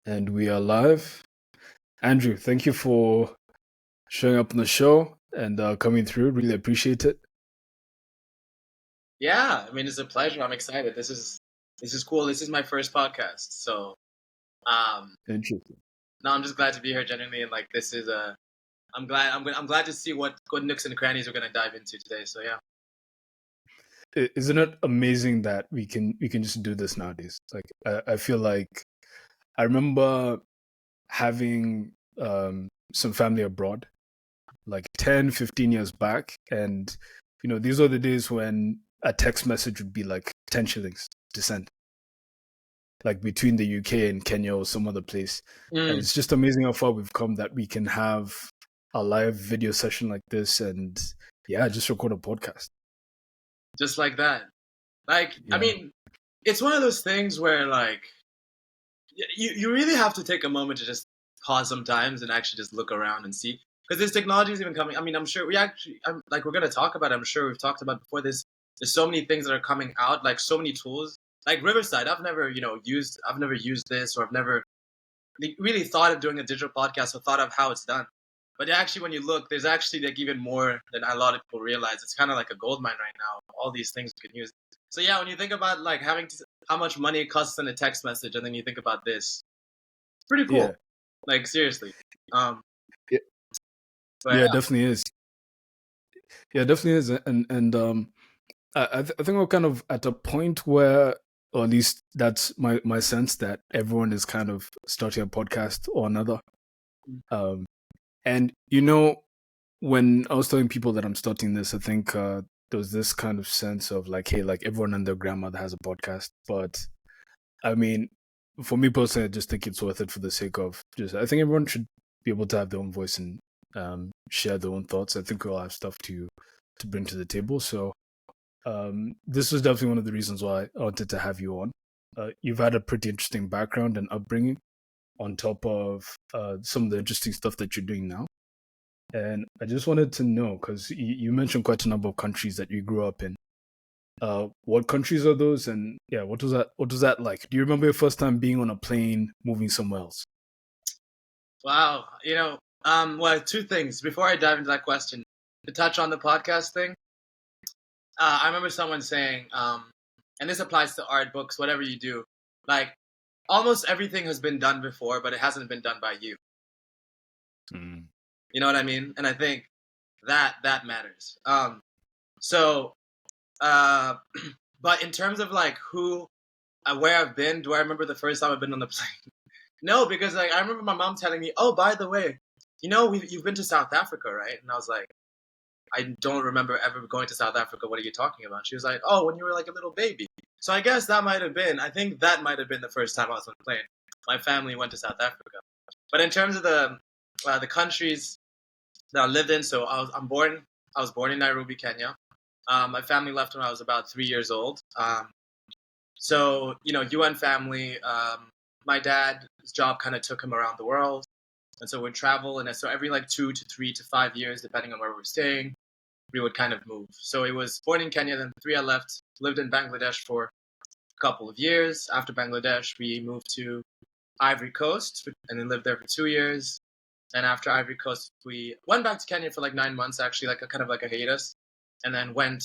And we are live. Andrew, thank you for showing up on the show and coming through. Really appreciate it. Yeah, I mean it's a pleasure. I'm excited. This is cool. This is my first podcast, so Interesting. no, I'm just glad to be here. Genuinely, and like this is a, I'm glad to see what nooks and crannies we're gonna dive into today. So yeah, Isn't it amazing that we can just do this nowadays? Like I feel like I remember having some family abroad, like 10, 15 years back, and these are the days when a text message would be like 10 shillings to send, like between the UK and Kenya or some other place. And mm, it's just amazing how far we've come that we can have a live video session like this and yeah, just record a podcast. just like that. Like I Yeah. mean, it's one of those things where like you really have to take a moment to just pause sometimes and actually just look around and see because this technology is even coming. I mean, I'm sure like we're gonna talk about it. I'm sure we've talked about before this. There's so many things that are coming out, like so many tools. Like Riverside, I've never used this, or I've never really thought of doing a digital podcast or thought of how it's done. But actually, when you look, there's actually like even more than a lot of people realize. It's kind of like a gold mine right now. All these things you can use. So yeah, when you think about like how much money it costs in a text message, and then you think about this, it's pretty Yeah. cool. Like seriously. Um, Yeah, but yeah, it definitely is. Yeah, it definitely is. And I think we're kind of at a point where, or at least that's my sense, that everyone is kind of starting a podcast or another. Um, and when I was telling people that I'm starting this, I think there was this kind of sense of like, hey, like everyone and their grandmother has a podcast. But I mean, for me personally, I just think it's worth it for the sake of just, I think everyone should be able to have their own voice and share their own thoughts. I think we all have stuff to bring to the table. So this was definitely one of the reasons why I wanted to have you on. You've had a pretty interesting background and upbringing on top of some of the interesting stuff that you're doing now. And I just wanted to know, because you mentioned quite a number of countries that you grew up in. What countries are those? And yeah, what was that? What was that like? Do you remember your first time being on a plane, moving somewhere else? wow, well, two things before I dive into that question. To touch on the podcast thing, I remember someone saying, and this applies to art, books, whatever you do, like almost everything has been done before, but it hasn't been done by you. Mm. You know what I mean? And I think that matters. So, uh, but in terms of like where I've been, do I remember the first time I've been on the plane? No, because like I remember my mom telling me, "Oh, by the way, you've been to South Africa, right?" And I was like, "I don't remember ever going to South Africa. What are you talking about?" She was like, "Oh, when you were like a little baby." So I guess that might have been. I think that might have been the first time I was on a plane. My family went to South Africa. But in terms of the countries that I lived in, so I was born in Nairobi, Kenya. My family left when I was about 3 years old. So UN family. My dad's job kind of took him around the world, and so we'd travel, and so every like 2 to 3 to 5 years, depending on where we were staying, we would kind of move. So it was born in Kenya, then three I left, lived in Bangladesh for a couple of years. After Bangladesh, we moved to Ivory Coast and then lived there for 2 years. And after Ivory Coast, we went back to Kenya for like 9 months, actually, like a kind of like a hiatus, and then went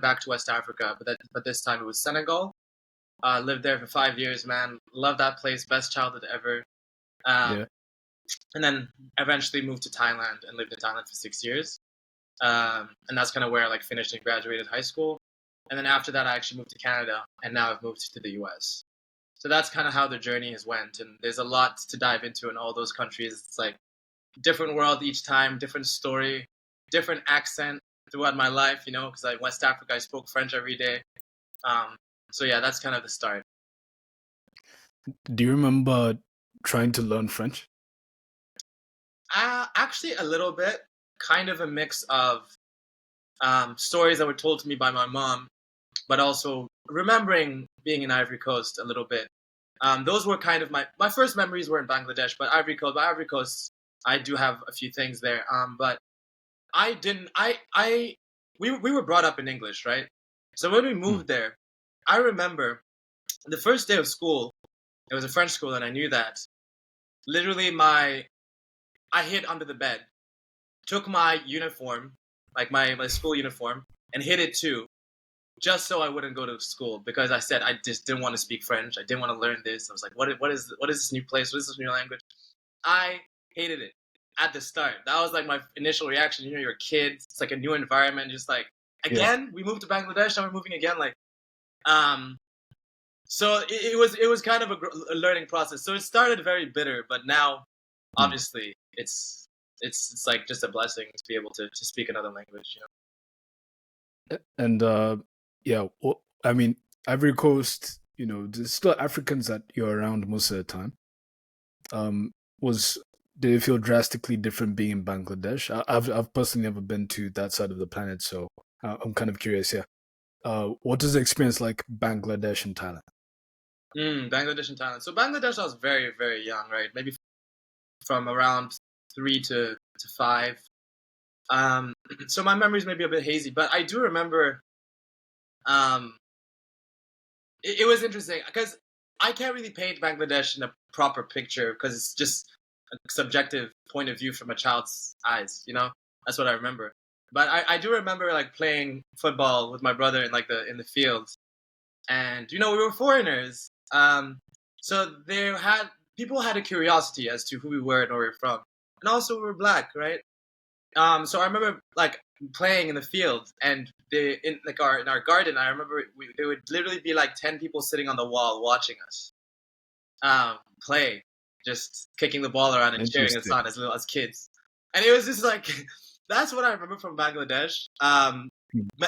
back to West Africa. But this time it was Senegal. Lived there for 5 years, man. Love that place, best childhood ever. Um, Yeah. and then eventually moved to Thailand and lived in Thailand for 6 years. And that's kind of where I like finished and graduated high school. And then after that, I actually moved to Canada, and now I've moved to the US. So that's kind of how the journey has went, and there's a lot to dive into in all those countries. It's like different world each time, different story, different accent throughout my life. Because like West Africa, I spoke French every day. Um, so yeah, that's kind of the start. Do you remember trying to learn French? Actually, a little bit, kind of a mix of stories that were told to me by my mom, but also remembering being in Ivory Coast a little bit. Those were kind of my first memories were in Bangladesh, but Ivory Coast, I do have a few things there. But I didn't. We were brought up in English, right? So when we Hmm. moved there, I remember the first day of school. It was a French school, and I knew that. literally I hid under the bed, took my uniform, like my school uniform, and hid it too, just so I wouldn't go to school because I said I just didn't want to speak French. I didn't want to learn this. I was like, what is this new place? What is this new language? I hated it at the start. That was like my initial reaction. You know, you're a kid. It's like a new environment. Just like Yeah. again, we moved to Bangladesh. Now we're moving again. Like, um, so it was kind of a learning process. So it started very bitter, but now, Hmm. obviously, it's like just a blessing to be able to speak another language. You know. And yeah, well, I mean, Ivory Coast, you know, there's still Africans that you're around most of the time. Um, was did it feel drastically different being in Bangladesh? I've personally never been to that side of the planet, so I'm kind of curious. Yeah, what is the experience like Bangladesh and Thailand? Bangladesh and Thailand. So Bangladesh, I was very very young, right? Maybe from around 3 to 5. Um, so my memories may be a bit hazy, but I do remember. Um, it was interesting because I can't really paint Bangladesh in a proper picture because it's just a subjective point of view from a child's eyes. You know, that's what I remember. But I do remember like playing football with my brother in like the field, and you know we were foreigners. So there had people had a curiosity as to who we were and where we were from, and also we were black, right? So I remember like playing in the field, and in like our in our garden. I remember there would literally be like 10 people sitting on the wall watching us play, just kicking the ball around and cheering us Interesting. on as little as kids. And it was just like that's what I remember from Bangladesh. Hmm.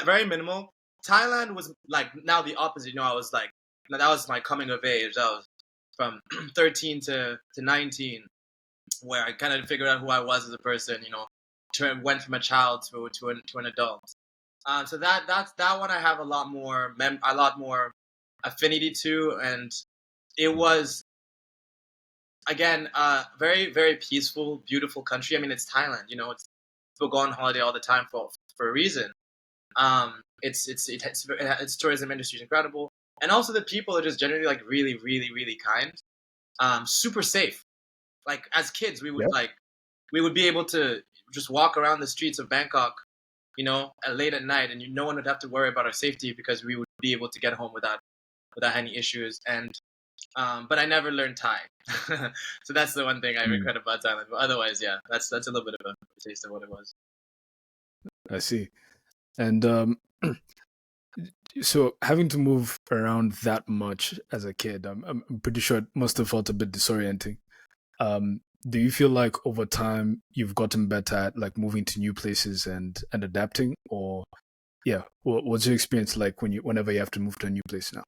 Very minimal. Thailand was like now the opposite. You know, I was like that was my coming of age. That was from 13 to 19 where I kind of figured out who I was as a person. You know, went from a child to an adult. So that one I have a lot more affinity to, and it was again very very peaceful, beautiful country. I mean, it's Thailand. You know, it's people go on holiday all the time for a reason. Its tourism industry is incredible, and also the people are just generally like really really really kind. Super safe. Like as kids, Yeah. we would be able to just walk around the streets of Bangkok, you know, late at night, and no one would have to worry about our safety because we would be able to get home without any issues. And but I never learned Thai, so that's the one thing I Hmm. regret about Thailand. But otherwise, yeah, that's a little bit of a taste of what it was. I see. And so having to move around that much as a kid, I'm pretty sure it must have felt a bit disorienting. Do you feel like over time you've gotten better at like moving to new places and adapting, or yeah, what's your experience like whenever you have to move to a new place now?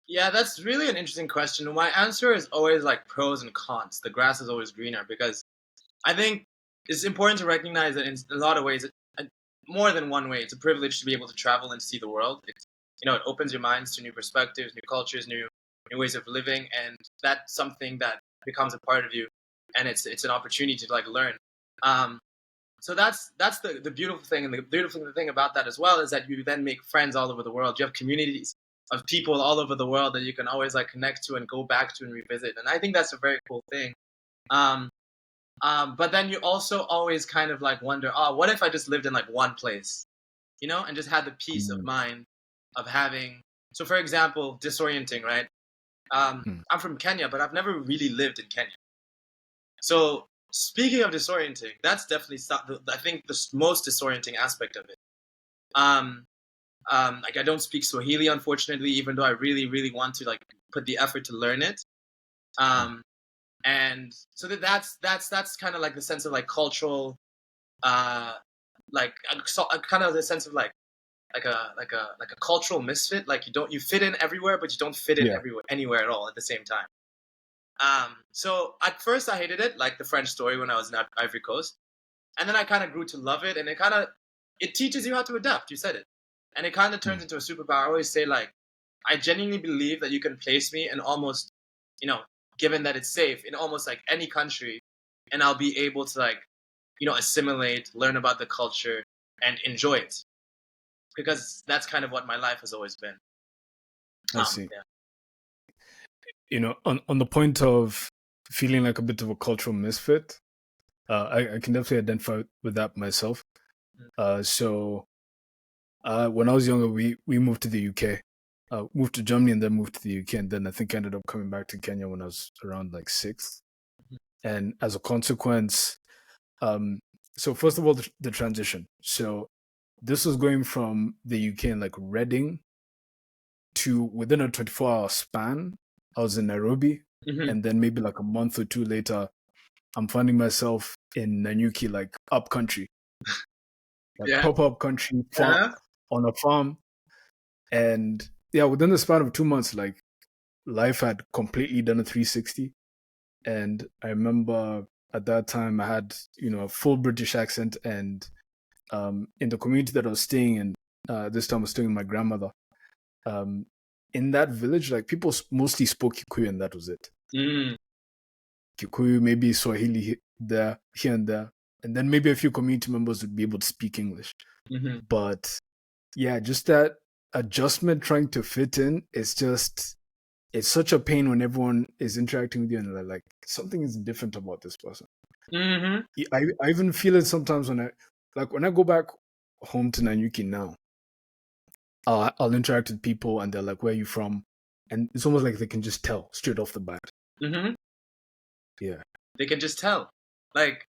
Yeah, that's really an interesting question. My answer is always like pros and cons. The grass is always greener because I think it's important to recognize that in a lot of ways, more than one way, it's a privilege to be able to travel and see the world. You know, it opens your minds to new perspectives, new cultures, new ways of living, and that's something that becomes a part of you, and it's an opportunity to like learn. Um, so that's the beautiful thing, and the beautiful thing about that as well is that you then make friends all over the world. You have communities of people all over the world that you can always like connect to and go back to and revisit, and I think that's a very cool thing. Um, but then you also always kind of like wonder, oh, what if I just lived in like one place, you know, and just had the peace of Mm. mind of having. So, for example, disorienting, right? Mm. I'm from Kenya, but I've never really lived in Kenya. So, speaking of disorienting, that's definitely I think the most disorienting aspect of it. Um, like I don't speak Swahili, unfortunately, even though I really, really want to like put the effort to learn it. Mm. Um, and so that's kind of like the sense of like cultural uh like kind of the sense of like a cultural misfit. Like you fit in everywhere, but you don't fit in Yeah. everywhere anywhere at all at the same time. So at first I hated it, like the French story when I was in Ivory Coast, and then I kind of grew to love it, and it teaches you how to adapt. You said it, and it kind of turns Mm. into a superpower. I always say like I genuinely believe that you can place me in almost, you know, given that it's safe in almost like any country, and I'll be able to like, you know, assimilate, learn about the culture, and enjoy it because that's kind of what my life has always been. I see. Yeah. on the point of feeling like a bit of a cultural misfit, I can definitely identify with that myself. So when I was younger, we moved to the UK, moved to Germany, and then moved to the UK, and then I think I ended up coming back to Kenya when I was around like 6. And as a consequence, so first of all, the transition. So this was going from the UK in like Reading to within a 24-hour span. I was in Nairobi, Mm-hmm. and then maybe like a month or two later, I'm finding myself in Nanyuki, like up country, like Yeah. proper up country, Uh-huh. on a farm. And yeah, within the span of 2 months, like life had completely done a 360. And I remember at that time I had, a full British accent. And in the community that I was staying in, this time I was staying with my grandmother. Um, in that village, like people mostly spoke Kikuyu, and that was it. Mm-hmm. Kikuyu, maybe Swahili there, here and there. And then maybe a few community members would be able to speak English. Mm-hmm. But yeah, just that adjustment trying to fit in, it's such a pain when everyone is interacting with you and they're like, something is different about this person. Mm-hmm. I even feel it sometimes when I go back home to Nanyuki now, I'll interact with people and they're like, where are you from? And it's almost like they can just tell straight off the bat. Mm-hmm. Yeah. They can just tell. Like,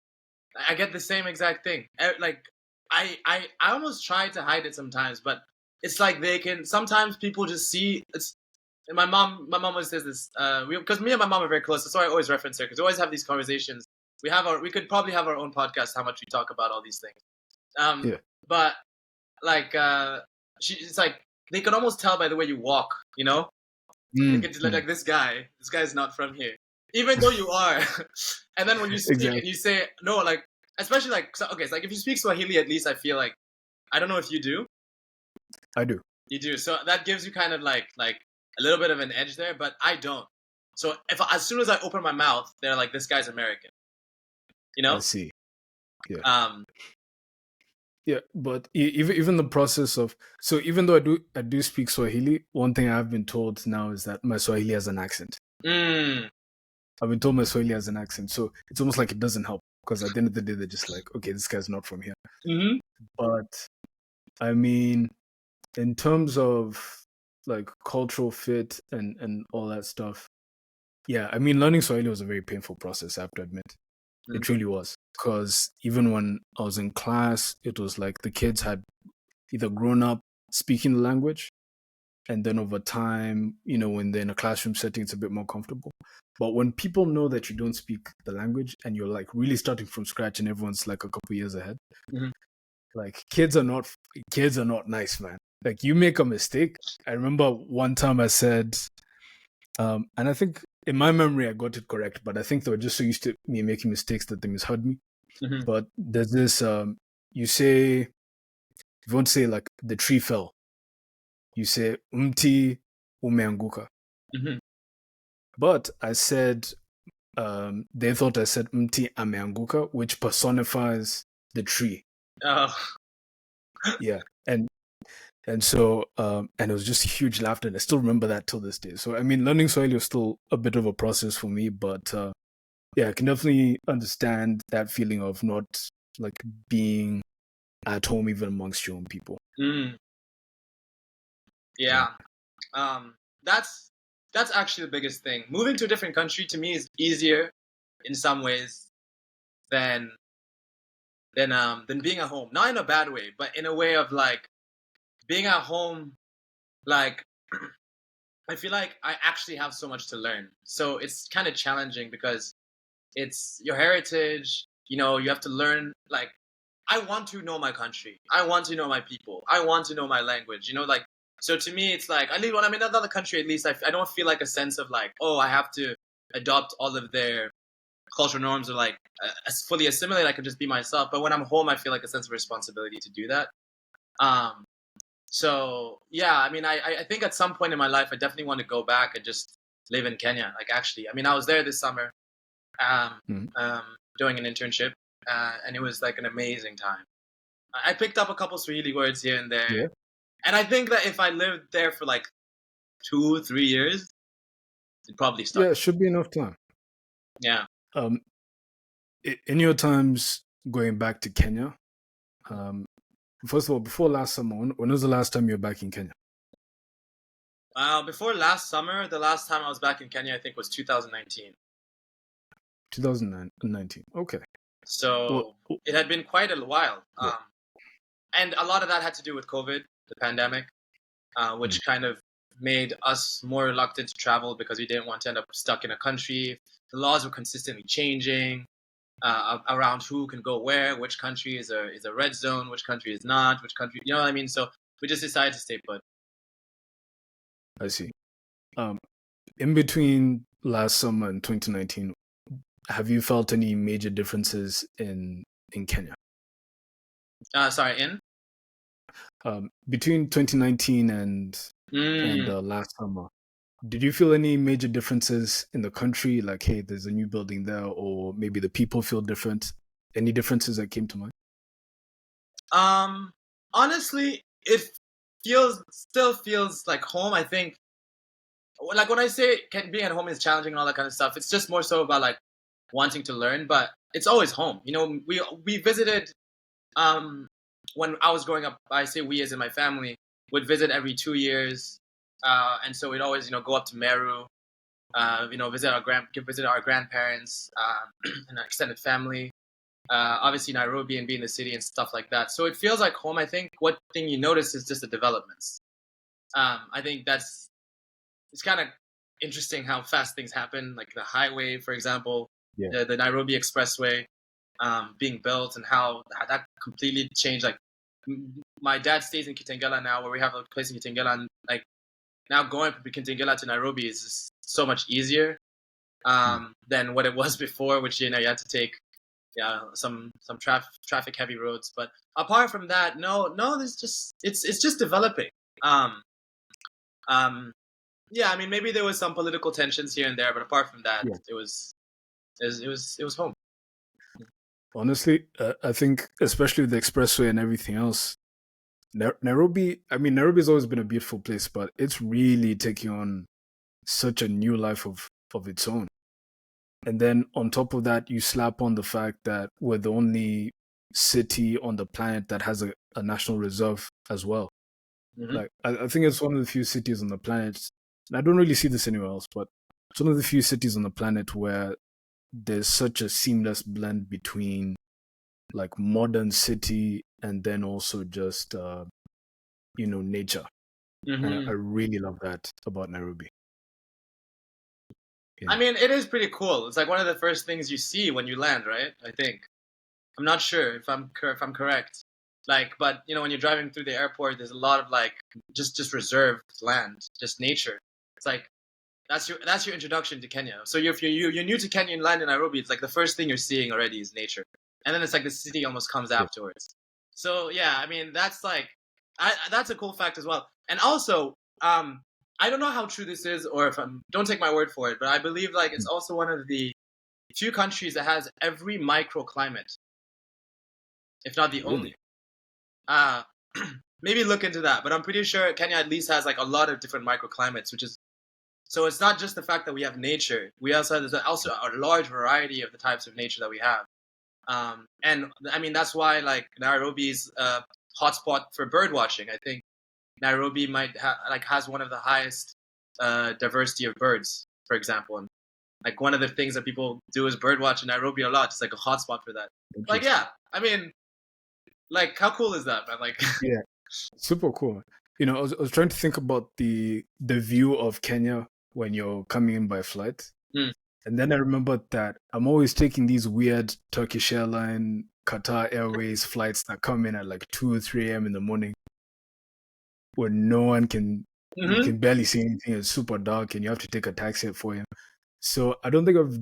I get the same exact thing. Like, I almost try to hide it sometimes, but it's like they can. Sometimes people just see. It's my mom always says this. Because me and my mom are very close, so I always reference her because we always have these conversations. We could probably have our own podcast. How much we talk about all these things. Yeah. But like, it's like they can almost tell by the way you walk. They can like this guy. This guy's not from here, even though you are. And then when you speak Exactly. and you say no, like especially like okay, it's like if you speak Swahili, at least I feel like I don't know if you do. I do. You do, so that gives you kind of like a little bit of an edge there, but I don't. So as soon as I open my mouth, they're like, "This guy's American," you I know. see. Yeah. Um. Yeah, but even the process of, so even though I do speak Swahili, one thing I've been told now is that my Swahili has an accent. Mm, I've been told my Swahili has an accent, so it's almost like it doesn't help because at the end of the day they're just like, okay, this guy's not from here. mm-hmm. But I mean, in terms of like cultural fit and all that stuff, yeah, I mean, learning Swahili was a very painful process. I have to admit, it really was, because even when I was in class, it was like the kids had either grown up speaking the language, and then over time, when they're in a classroom setting, it's a bit more comfortable. But when people know that you don't speak the language and you're like really starting from scratch and everyone's like a couple years ahead, Mm-hmm. like kids are not nice, man. Like you make a mistake. I remember one time I said, and I think in my memory I got it correct, but I think they were just so used to me making mistakes that they misheard me. Mm-hmm. But there's this, you say, if you want to say like the tree fell, you say mti umeanguka. Mm-hmm. But I said, they thought I said mti ameanguka, which personifies the tree. Oh. Yeah. And so, and it was just huge laughter. And I still remember that till this day. So, I mean, learning Swahili was still a bit of a process for me, but yeah, I can definitely understand that feeling of not like being at home even amongst your own people. Mm. Yeah. Um. That's actually the biggest thing. Moving to a different country to me is easier in some ways than than being at home. Not in a bad way, but in a way of like being at home. Like I feel like I actually have so much to learn. So it's kind of challenging because it's your heritage. You have to learn. Like I want to know my country. I want to know my people. I want to know my language. Like so to me, it's like when I'm in another country, at least I don't feel like a sense of like, oh, I have to adopt all of their cultural norms or like fully assimilate. I can just be myself. But when I'm home, I feel like a sense of responsibility to do that. Um, so yeah, I mean, I think at some point in my life, I definitely want to go back and just live in Kenya. Like actually, I mean, I was there this summer, um, Mhm. doing an internship, and it was like an amazing time. I picked up a couple Swahili words here and there, Yeah. and I think that if I lived there for like 2, 3 years, It probably Yeah, started. it should be enough time. Yeah. Um, in your times going back to Kenya, um, first of all, before last summer, when was the last time you were back in Kenya? Before last summer, the last time I was back in Kenya, I think was 2019. 2019. Okay. Well, So it had been quite a while. yeah. And a lot of that had to do with COVID, the pandemic, Mm, which kind of made us more reluctant to travel because we didn't want to end up stuck in a country. The laws were consistently changing around who can go where, which country is a red zone, which country is not, which country, you know what I mean? So we just decided to stay put. I see. Um, in between last summer and 2019, have you felt any major differences in Kenya? Sorry, in? Between 2019 and Mm. last summer, did you feel any major differences in the country? Like, hey, there's a new building there, or maybe the people feel different. Any differences that came to mind? Um, Honestly, it still feels like home. I think, like when I say being at home is challenging and all that kind of stuff, it's just more so about like wanting to learn. But it's always home. You know, we visited um when I was growing up. I say we as in my family would visit every 2 years, and so we'd always go up to Meru, visit our grandparents, and our extended family. Obviously Nairobi and being the city and stuff like that. So it feels like home. I think what thing you notice is just the developments. I think it's kind of interesting how fast things happen. Like the highway, for example, Yeah. the Nairobi Expressway being built, and how that completely changed. Like my dad stays in Kitengela now, where we have a place in Kitengela, and like now going from Kitengela to Nairobi is just so much easier Mm. than what it was before, which you had to take some traffic heavy roads. But apart from that, no, there's just it's just developing. Um, um, yeah, I mean maybe there was some political tensions here and there, but apart from that, Yeah. it was home. Honestly, I think especially with the expressway and everything else, Nairobi. I mean, Nairobi's always been a beautiful place, but it's really taking on such a new life of its own. And then on top of that, you slap on the fact that we're the only city on the planet that has a national reserve as well. Hmm. Like, I think it's one of the few cities on the planet, and I don't really see this anywhere else, but it's one of the few cities on the planet where there's such a seamless blend between like modern city and then also just, nature. And I Hmm. really love that about Nairobi. I Yeah. mean, it is pretty cool. It's like one of the first things you see when you land, right? I think. I'm not sure if I'm correct. Like, but when you're driving through the airport, there's a lot of like just reserved land, just nature. It's like that's your introduction to Kenya. So if you're new to Kenya and land in Nairobi, it's like the first thing you're seeing already is nature, and then it's like the city almost comes Yeah. afterwards. So yeah, I mean that's like that's a cool fact as well. And also, I don't know how true this is, or if don't take my word for it, but I believe like it's also one of the few countries that has every microclimate, if not the only. Really? Uh, Maybe look into that, but I'm pretty sure Kenya at least has like a lot of different microclimates, which is so it's not just the fact that we have nature. We also have there's also a large variety of the types of nature that we have. And I mean that's why like Nairobi's hotspot for bird watching. I think Nairobi has one of the highest diversity of birds, for example. And like one of the things that people do is bird watch in Nairobi a lot. It's like a hotspot for that. Like Interesting. yeah, I mean, like how cool is that, man? Like Yeah. Super cool. I was trying to think about the view of Kenya when you're coming in by flight. mm, And then I remembered that I'm always taking these weird Turkish airline, Qatar Airways flights that come in at like 2 or 3 a.m. in the morning where no one you hmm can barely see anything. It's super dark and you have to take a taxi at 4 a.m. So I don't think I've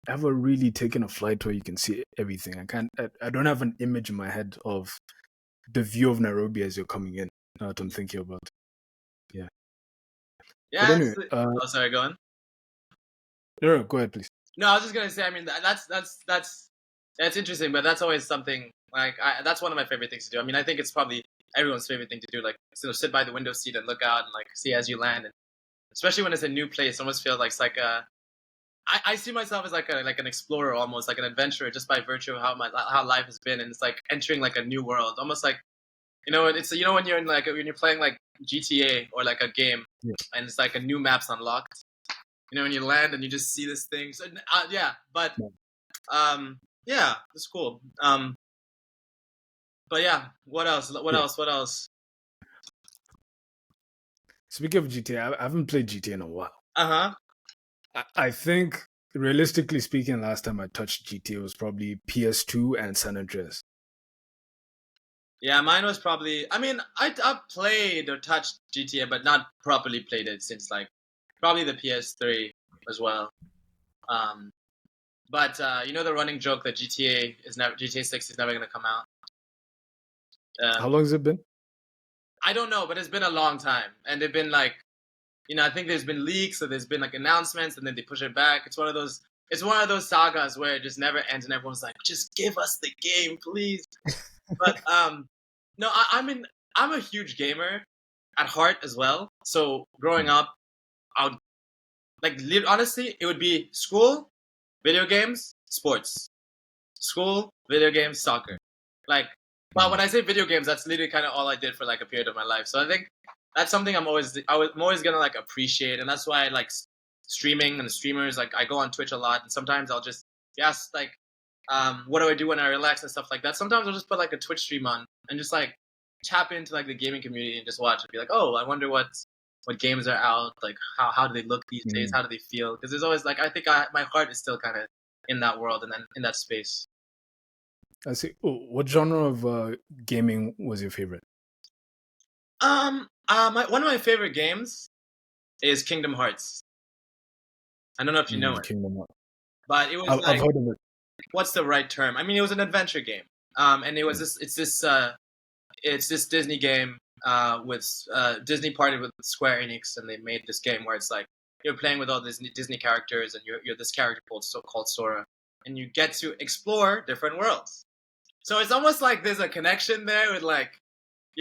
ever really taken a flight where you can see everything. I don't have an image in my head of the view of Nairobi as you're coming in. Now that I'm thinking about it. Yeah. But yeah. anyway, Oh, sorry, go on. no, go ahead, please. No, I was just gonna say. I mean, that's interesting, but that's always something like that's one of my favorite things to do. I mean, I think it's probably everyone's favorite thing to do, like sit by the window seat and look out and like see as you land. And especially when it's a new place. It almost feels like it's like a. I see myself as like an explorer, almost like an adventurer, just by virtue of how life has been, and it's like entering like a new world, almost like it's when you're in like when you're playing like GTA or like a game, Yeah. and it's like a new map's unlocked. When you land and you just see this thing. So yeah, but yeah, it's cool. But yeah, what else? What else? Speaking of GTA, I haven't played GTA in a while. Uh-huh. I think, realistically speaking, last time I touched GTA was probably PS2 and San Andreas. Yeah, mine was probably. I mean, I've played or touched GTA, but not properly played it since like probably the PS3 as well. Um, but the running joke that GTA 6 is never gonna come out. How long has it been? I don't know, but it's been a long time, and they've been like, I think there's been leaks, or there's been like announcements, and then they push it back. It's one of those. It's one of those sagas where it just never ends, and everyone's like, "Just give us the game, please." But no, I'm a huge gamer at heart as well. So growing up, I would honestly, it would be school, video games, sports, school, video games, soccer. Like, but when I say video games, that's literally kind of all I did for like a period of my life. So I think that's something I'm always gonna like appreciate, and that's why I like streaming and streamers. Like, I go on Twitch a lot, and sometimes I'll just like, what do I do when I relax and stuff like that. Sometimes I'll just put like a Twitch stream on and just like tap into like the gaming community and just watch and be like, oh, I wonder what games are out, like how do they look these days, how do they feel? Because there's always like, I think my heart is still kind of in that world and then in that space. I see. What genre of gaming was your favorite? One of my favorite games is Kingdom Hearts. I don't know if you know it, Kingdom Hearts. but it was I've heard of it. What's the right term? I mean, it was an adventure game. And it was it's this Disney game with Disney partnered with Square Enix, and they made this game where it's like you're playing with all Disney characters, and you're this character called Sora, and you get to explore different worlds. So it's almost like there's a connection there with like,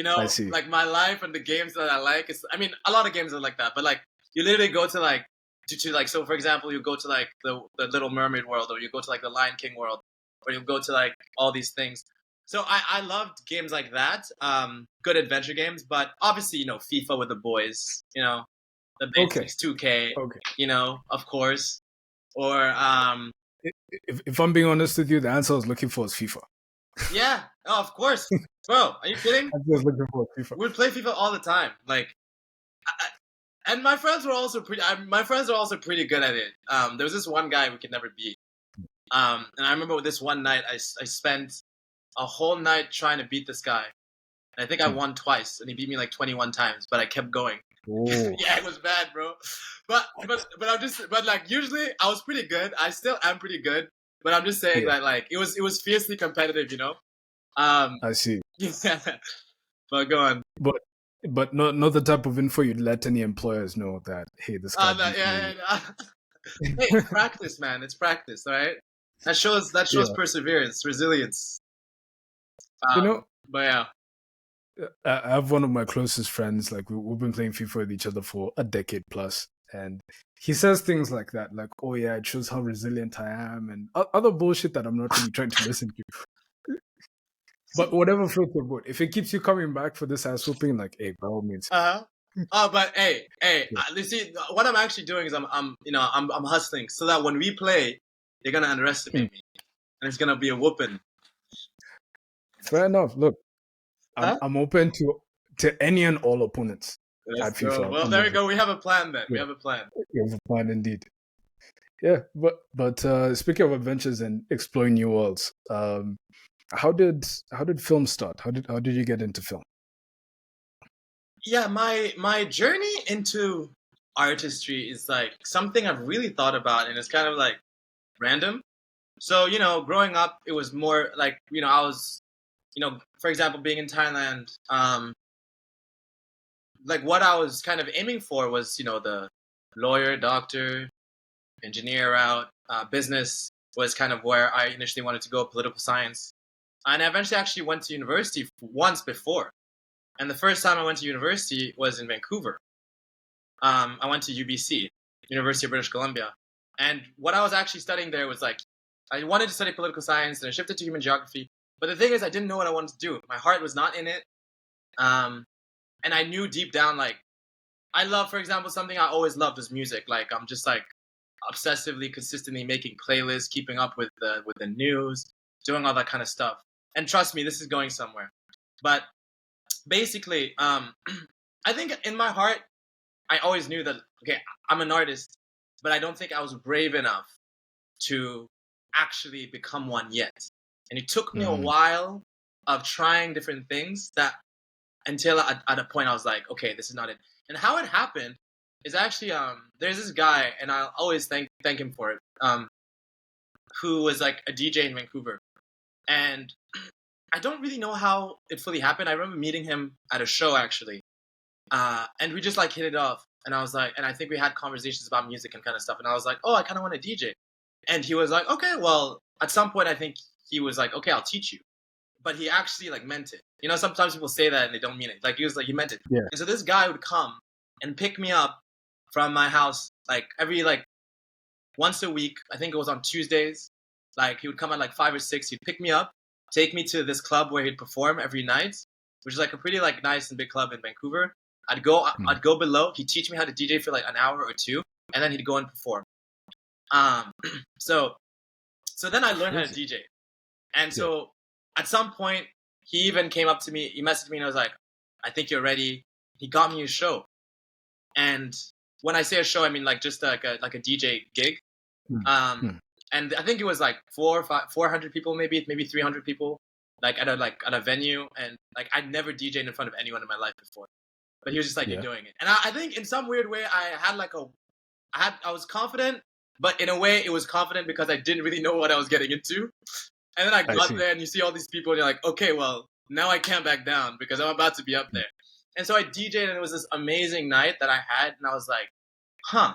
I see. like my life and the games that I like. I mean, a lot of games are like that, but like you literally go to like to like, so for example, you go to like the Little Mermaid world, or you go to like the Lion King world, or you go to like all these things. So I loved games like that, good adventure games, but obviously, FIFA with the boys, the basics, 2K, of course, or if I'm being honest with you, the answer I was looking for is FIFA. Yeah, oh, of course, bro. Are you kidding? I was looking for FIFA. We'd play FIFA all the time, like, and my friends were also pretty. My friends are also pretty good at it. There was this one guy we could never beat. And I remember this one night, I spent a whole night trying to beat this guy. And I think I won twice, and he beat me like 21 times, but I kept going. Yeah, it was bad, bro. But like usually I was pretty good. I still am pretty good, but I'm just saying that like it was fiercely competitive, I see. Yeah. But go on. But not the type of info you'd let any employers know that, hey, this guy. Hey, it's practice, man. It's practice, all right? That shows perseverance, resilience. But yeah. I have one of my closest friends, like we've been playing FIFA with each other for a decade plus, and he says things like that, like, oh yeah, it shows how resilient I am, and other bullshit that I'm not really trying to listen to. But whatever floats your boat, if it keeps you coming back for this ass whooping, like, hey, by all means. Oh, but hey, you see, what I'm actually doing is I'm hustling so that when we play, they're gonna underestimate me, and it's gonna be a whooping. Fair enough. Look, I'm open to any and all opponents at FIFA. Well, there we go. We have a plan then. We have a plan. We have a plan indeed. Yeah, but speaking of adventures and exploring new worlds, how did film start? How did you get into film? Yeah, my journey into artistry is like something I've really thought about, and it's kind of like random. So, growing up, it was more like, I was, for example, being in Thailand, like what I was kind of aiming for was, the lawyer, doctor, engineer route. Business was kind of where I initially wanted to go, political science. And I eventually actually went to university once before. And the first time I went to university was in Vancouver. I went to UBC, University of British Columbia. And what I was actually studying there was like, I wanted to study political science and I shifted to human geography. But the thing is, I didn't know what I wanted to do. My heart was not in it. And I knew deep down, like, I love, for example, something I always loved was music. Like, I'm just like obsessively, consistently making playlists, keeping up with the news, doing all that kind of stuff. And trust me, this is going somewhere. But basically, I think in my heart, I always knew that, okay, I'm an artist, but I don't think I was brave enough to actually become one yet. And it took me a while of trying different things that until at a point I was like, okay, this is not it. And how it happened is actually, there's this guy, and I'll always thank him for it, who was like a DJ in Vancouver. And I don't really know how it fully happened. I remember meeting him at a show actually. And we just like hit it off. And I was like, and I think we had conversations about music and kind of stuff. And I was like, oh, I kind of want to DJ. And he was like, okay, well, at some point, I think he was like, okay, I'll teach you. But he actually like meant it. You know, sometimes people say that and they don't mean it. Like he was like, he meant it. Yeah. And so this guy would come and pick me up from my house, like every like once a week. I think it was on Tuesdays. Like he would come at like 5 or 6. He'd pick me up, take me to this club where he'd perform every night, which is like a pretty like nice and big club in Vancouver. I'd go below. He'd teach me how to DJ for like an hour or two, and then he'd go and perform. So then I learned how to DJ, and so at some point he even came up to me. He messaged me and I was like, "I think you're ready." He got me a show, and when I say a show, I mean like just like a DJ gig. And I think it was like 400 people, maybe 300 people, like at a venue, and like I'd never DJed in front of anyone in my life before. But he was just like, you're doing it. And I think in some weird way, I was confident, but in a way it was confident because I didn't really know what I was getting into. And then I got there and you see all these people and you're like, okay, well, now I can't back down because I'm about to be up there. And so I DJed and it was this amazing night that I had. And I was like, huh,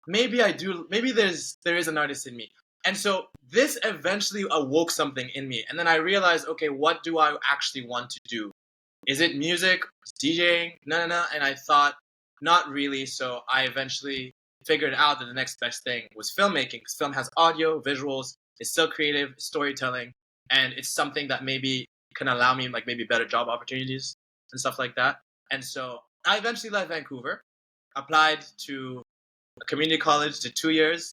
maybe there is an artist in me. And so this eventually awoke something in me. And then I realized, okay, what do I actually want to do? Is it music, DJing? No. And I thought, not really. So I eventually figured out that the next best thing was filmmaking. Because film has audio, visuals, it's still creative, storytelling, and it's something that maybe can allow me like maybe better job opportunities and stuff like that. And so I eventually left Vancouver, applied to a community college, did 2 years,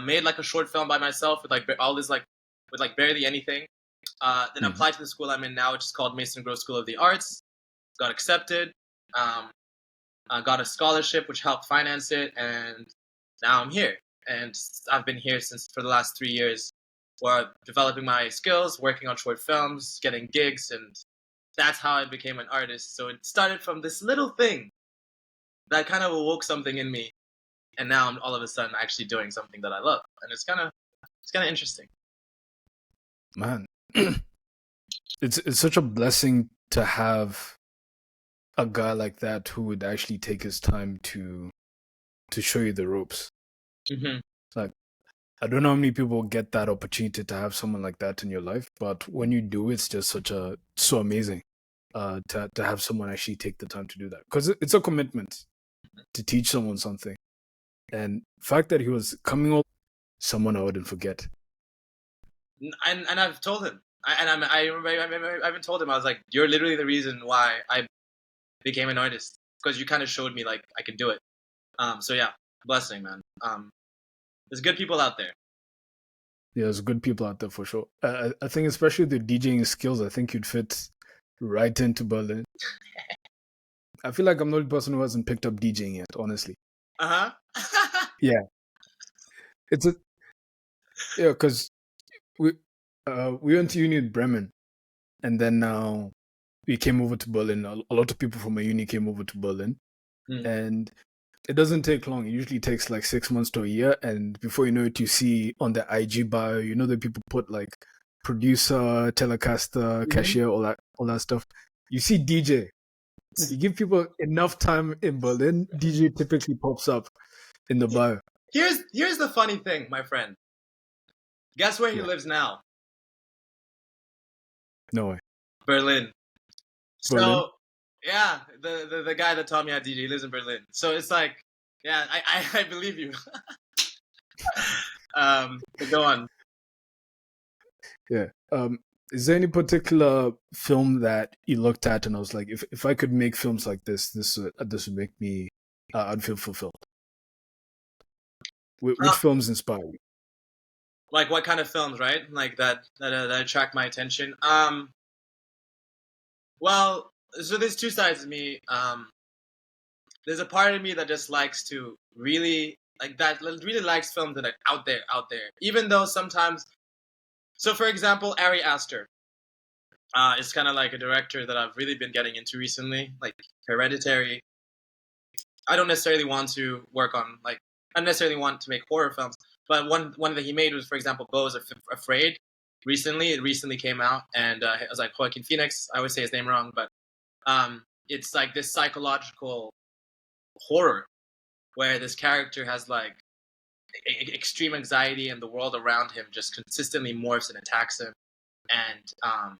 made like a short film by myself with like all this like with like barely anything. Then applied to the school I'm in now, which is called Mason Grove School of the Arts. Got accepted. Got a scholarship, which helped finance it, and now I'm here. And I've been here for the last 3 years, where I'm developing my skills, working on short films, getting gigs, and that's how I became an artist. So it started from this little thing that kind of awoke something in me, and now I'm all of a sudden actually doing something that I love, and it's kind of interesting. Man, it's such a blessing to have a guy like that who would actually take his time to show you the ropes. Like, I don't know how many people get that opportunity to have someone like that in your life, but when you do, it's just so amazing to have someone actually take the time to do that, because it's a commitment to teach someone something. And the fact that he was coming up, someone I wouldn't forget. And I've told him, I even told him, I was like, you're literally the reason why I became an artist, because you kind of showed me like I could do it. So yeah, blessing, man. There's good people out there. Yeah, there's good people out there for sure. I think especially the DJing skills, I think you'd fit right into Berlin. I feel like I'm the only person who hasn't picked up DJing yet, honestly. Yeah. Because we went to uni in Bremen, and then now we came over to Berlin. A lot of people from my uni came over to Berlin, and it doesn't take long. It usually takes like 6 months to a year, and before you know it, you see on the IG bio, you know, that people put like producer, telecaster, cashier, all that stuff. You see DJ. You give people enough time in Berlin, DJ typically pops up in the bio. Here's the funny thing, my friend. Guess where he lives now? No way. Berlin. So Yeah, the guy that taught me how to DJ lives in Berlin. So it's like, yeah, I believe you. But go on. Yeah. Is there any particular film that you looked at and I was like, if I could make films like this would make me, I'd feel fulfilled. Which Uh, films inspire you? like what kind of films, right? Like that attract my attention. Well, so there's two sides of me. There's a part of me that just likes to really like that really likes films that are out there. Even though sometimes, so for example, Ari Aster is kind of like a director that I've really been getting into recently, like Hereditary. I don't necessarily want to work on like I don't necessarily want to make horror films, but one that he made was, for example, Bo is Afraid. Recently, it recently came out, and it was like Joaquin Phoenix. I always say his name wrong, but it's like this psychological horror where this character has like extreme anxiety, and the world around him just consistently morphs and attacks him, and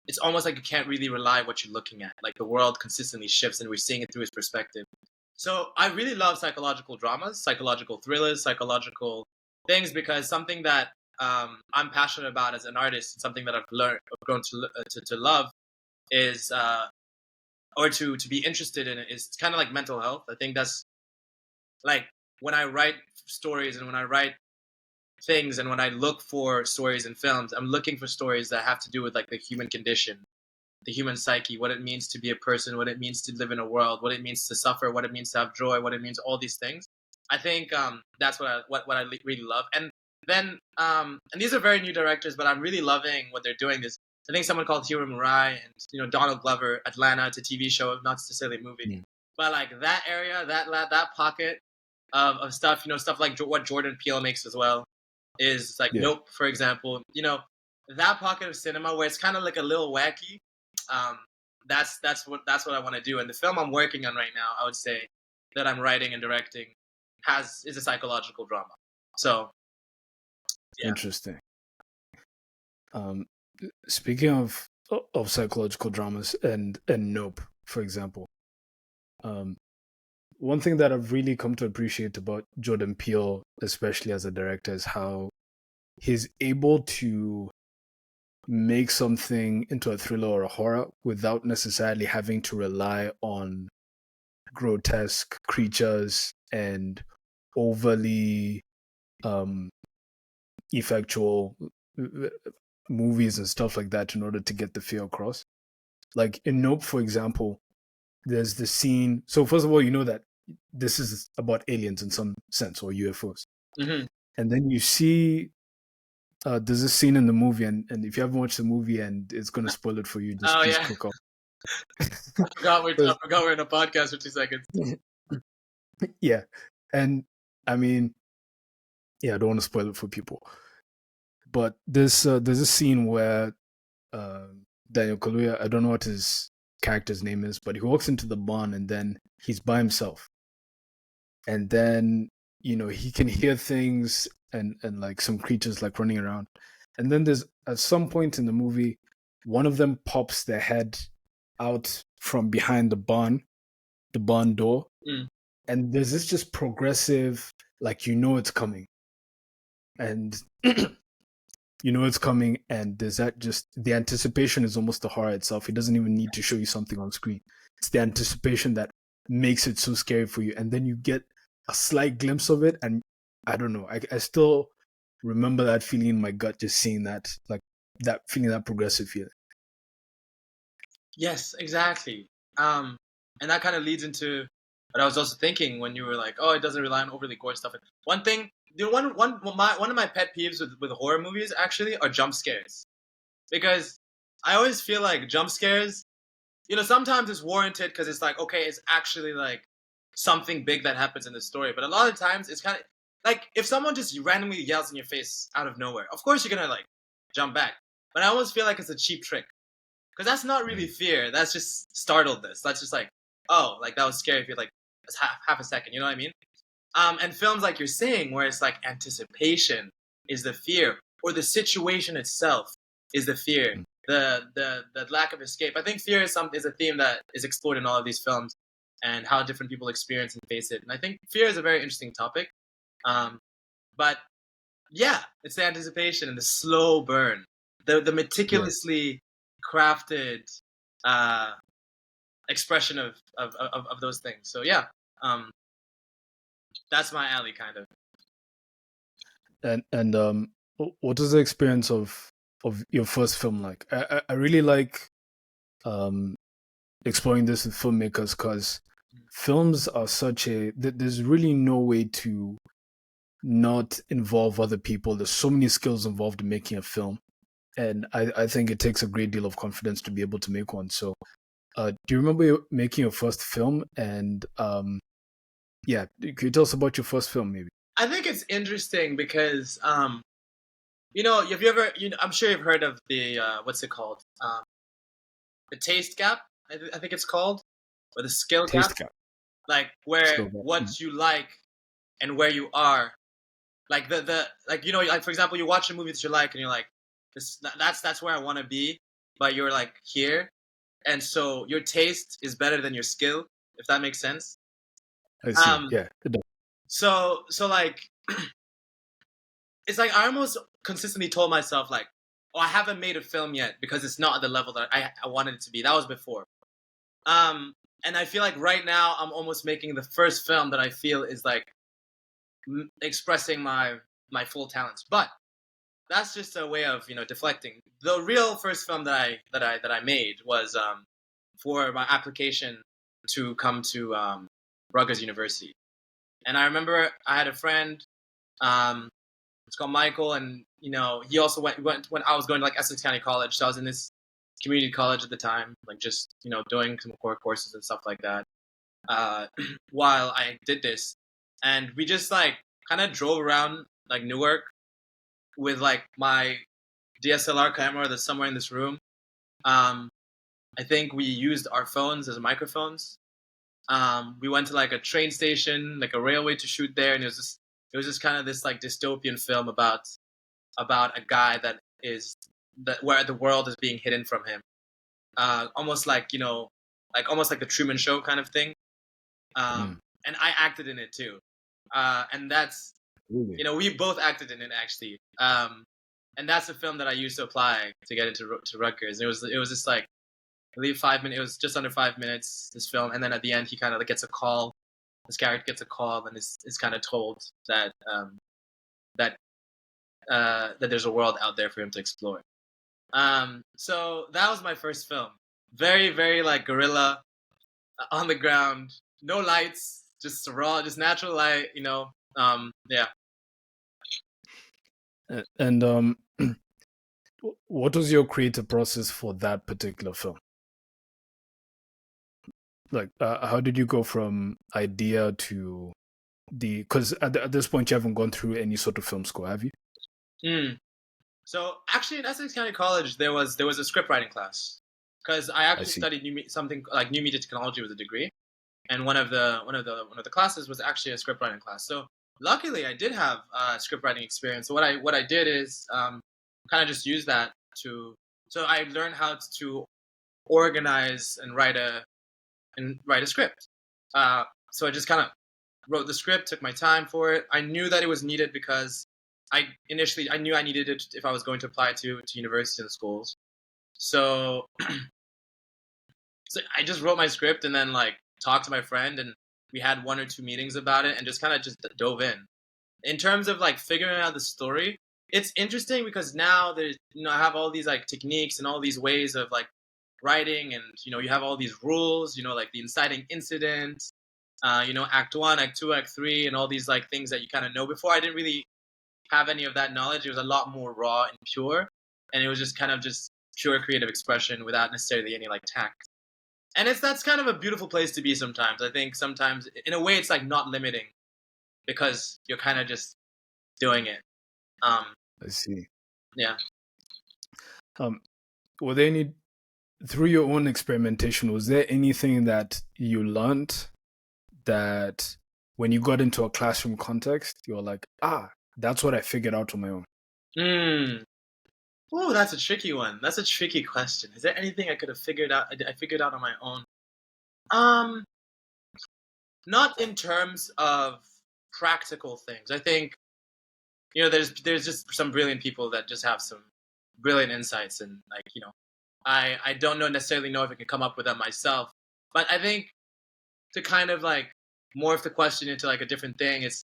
it's almost like you can't really rely on what you're looking at. Like the world consistently shifts, and we're seeing it through his perspective. So I really love psychological dramas, psychological thrillers, psychological things, because something that I'm passionate about as an artist, something that I've grown to love is or to be interested in it is kind of like mental health. I think that's like when I write stories and when I write things and when I look for stories in films, I'm looking for stories that have to do with like the human condition, the human psyche, what it means to be a person, what it means to live in a world, what it means to suffer, what it means to have joy, what it means, all these things. I think that's what I really love. And then and these are very new directors, but I'm really loving what they're doing. This I think someone called Hiro Murai and Donald Glover, Atlanta. It's a TV show, not necessarily a movie, Mm. but like that area, that pocket of stuff, stuff like what Jordan Peele makes as well is like Yeah, Nope, for example. That pocket of cinema where it's kind of like a little wacky. Um, that's what I want to do. And the film I'm working on right now, I would say that I'm writing and directing is a psychological drama. So yeah. interesting. Um, Speaking of psychological dramas and Nope, for example, um, one thing that I've really come to appreciate about Jordan Peele, especially as a director, is how he's able to make something into a thriller or a horror without necessarily having to rely on grotesque creatures and overly um, effectual movies and stuff like that in order to get the fear across. Like in Nope, for example, there's the scene. So first of all, you know that this is about aliens in some sense or UFOs, Mm-hmm. and then you see there's a scene in the movie, and if you haven't watched the movie and it's gonna spoil it for you, just Oh please yeah, click off. I forgot we're in a podcast for 2 seconds. Yeah, and I mean, yeah, I don't want to spoil it for people, but there's a scene where uh, Daniel Kaluuya, I don't know what his character's name is, but he walks into the barn and then he's by himself, and then he can hear things and like some creatures like running around, and then there's at some point in the movie, one of them pops their head out from behind the barn door, Mm. and there's this just progressive, like it's coming, and it's coming, and there's that just the anticipation is almost the horror itself. It doesn't even need to show you something on screen. It's the anticipation that makes it so scary for you, and then you get a slight glimpse of it, and I don't know. I still remember that feeling in my gut, just seeing that, like that feeling, that progressive feeling. Yes, exactly. And that kind of leads into what I was also thinking when you were like, "Oh, it doesn't rely on overly gore stuff." One thing, one of my pet peeves with horror movies actually are jump scares, because I always feel like jump scares, sometimes it's warranted because it's like, okay, it's actually like something big that happens in the story, but a lot of times it's kind of like if someone just randomly yells in your face out of nowhere, of course you're gonna like jump back, but I always feel like it's a cheap trick. Because that's not really fear. That's just startledness. That's just like, oh, like that was scary for like half a second. You know what I mean? And films like you're saying, where it's like anticipation is the fear, or the situation itself is the fear. the lack of escape. I think fear is a theme that is explored in all of these films, and how different people experience and face it. And I think fear is a very interesting topic. But yeah, it's the anticipation and the slow burn, the meticulously crafted expression of those things. So yeah, that's my alley, kind of. And what is the experience of your first film like? I really like exploring this with filmmakers, because films are there's really no way to not involve other people. There's so many skills involved in making a film, and I think it takes a great deal of confidence to be able to make one. So do you remember making your first film? And yeah, can you tell us about your first film, maybe? I think it's interesting because have you ever, I'm sure you've heard of the what's it called, the taste gap, I think it's called, or the skill gap, Taste gap. like where Skill gap. what you like and where you are, like the like, like for example, you watch a movie that you like and you're like, that's where I want to be, but you're like here, and so your taste is better than your skill, if that makes sense. I see. Um, Yeah, it does. so like, it's like I almost consistently told myself like, oh, I haven't made a film yet because it's not at the level that I wanted it to be. That was before. And I feel like right now I'm almost making the first film that I feel is like expressing my full talents. But that's just a way of deflecting. The real first film that I made was for my application to come to Rutgers University. And I remember I had a friend. It's called Michael, and he also went when I was going to like Essex County College. So I was in this community college at the time, like just doing some core courses and stuff like that. While I did this, and we just like kind of drove around like Newark with like my DSLR camera that's somewhere in this room. I think we used our phones as microphones. We went to like a train station, like a railway, to shoot there, and it was just kind of this like dystopian film about a guy where the world is being hidden from him, almost like almost like the Truman Show kind of thing. And I acted in it too, and that's Really? we both acted in it actually. And that's the film that I used to apply to get into to Rutgers. And it was just like, I believe 5 minutes. It was just under 5 minutes, this film, and then at the end he kind of like gets a call. This character gets a call and is kind of told that that that there's a world out there for him to explore. So that was my first film. Very, very like guerrilla, on the ground, no lights, just raw, just natural light. Yeah. And what was your creative process for that particular film? Like, how did you go from idea to because at this point you haven't gone through any sort of film school, have you? So actually, in Essex County College, there was a script writing class, because I actually studied something like new media technology with a degree, and one of the classes was actually a script writing class. So luckily, I did have script writing experience. So what I did is kind of just use that to. So I learned how to organize and write a script. So I just kind of wrote the script, took my time for it. I knew that it was needed because I knew I needed it if I was going to apply to universities and schools. So, so I just wrote my script and then like talked to my friend, and we had 1 or 2 meetings about it and just kind of just dove in. In terms of like figuring out the story, it's interesting because now there's I have all these like techniques and all these ways of like writing, and you have all these rules, like the inciting incident, act 1, act 2, act 3, and all these like things that you kind of know. Before, I didn't really have any of that knowledge. It was a lot more raw and pure, and it was just kind of just pure creative expression without necessarily any like tact. And that's kind of a beautiful place to be sometimes. I think sometimes in a way it's like not limiting, because you're kind of just doing it. I see. Yeah. Were there any, through your own experimentation, was there anything that you learned that when you got into a classroom context, you were like, that's what I figured out on my own? Oh, that's a tricky one. That's a tricky question. Is there anything I could have figured out? I figured out on my own. Um, Not in terms of practical things. I think there's just some brilliant people that just have some brilliant insights, and like I don't necessarily know if I can come up with them myself, but I think to kind of like morph the question into like a different thing, it's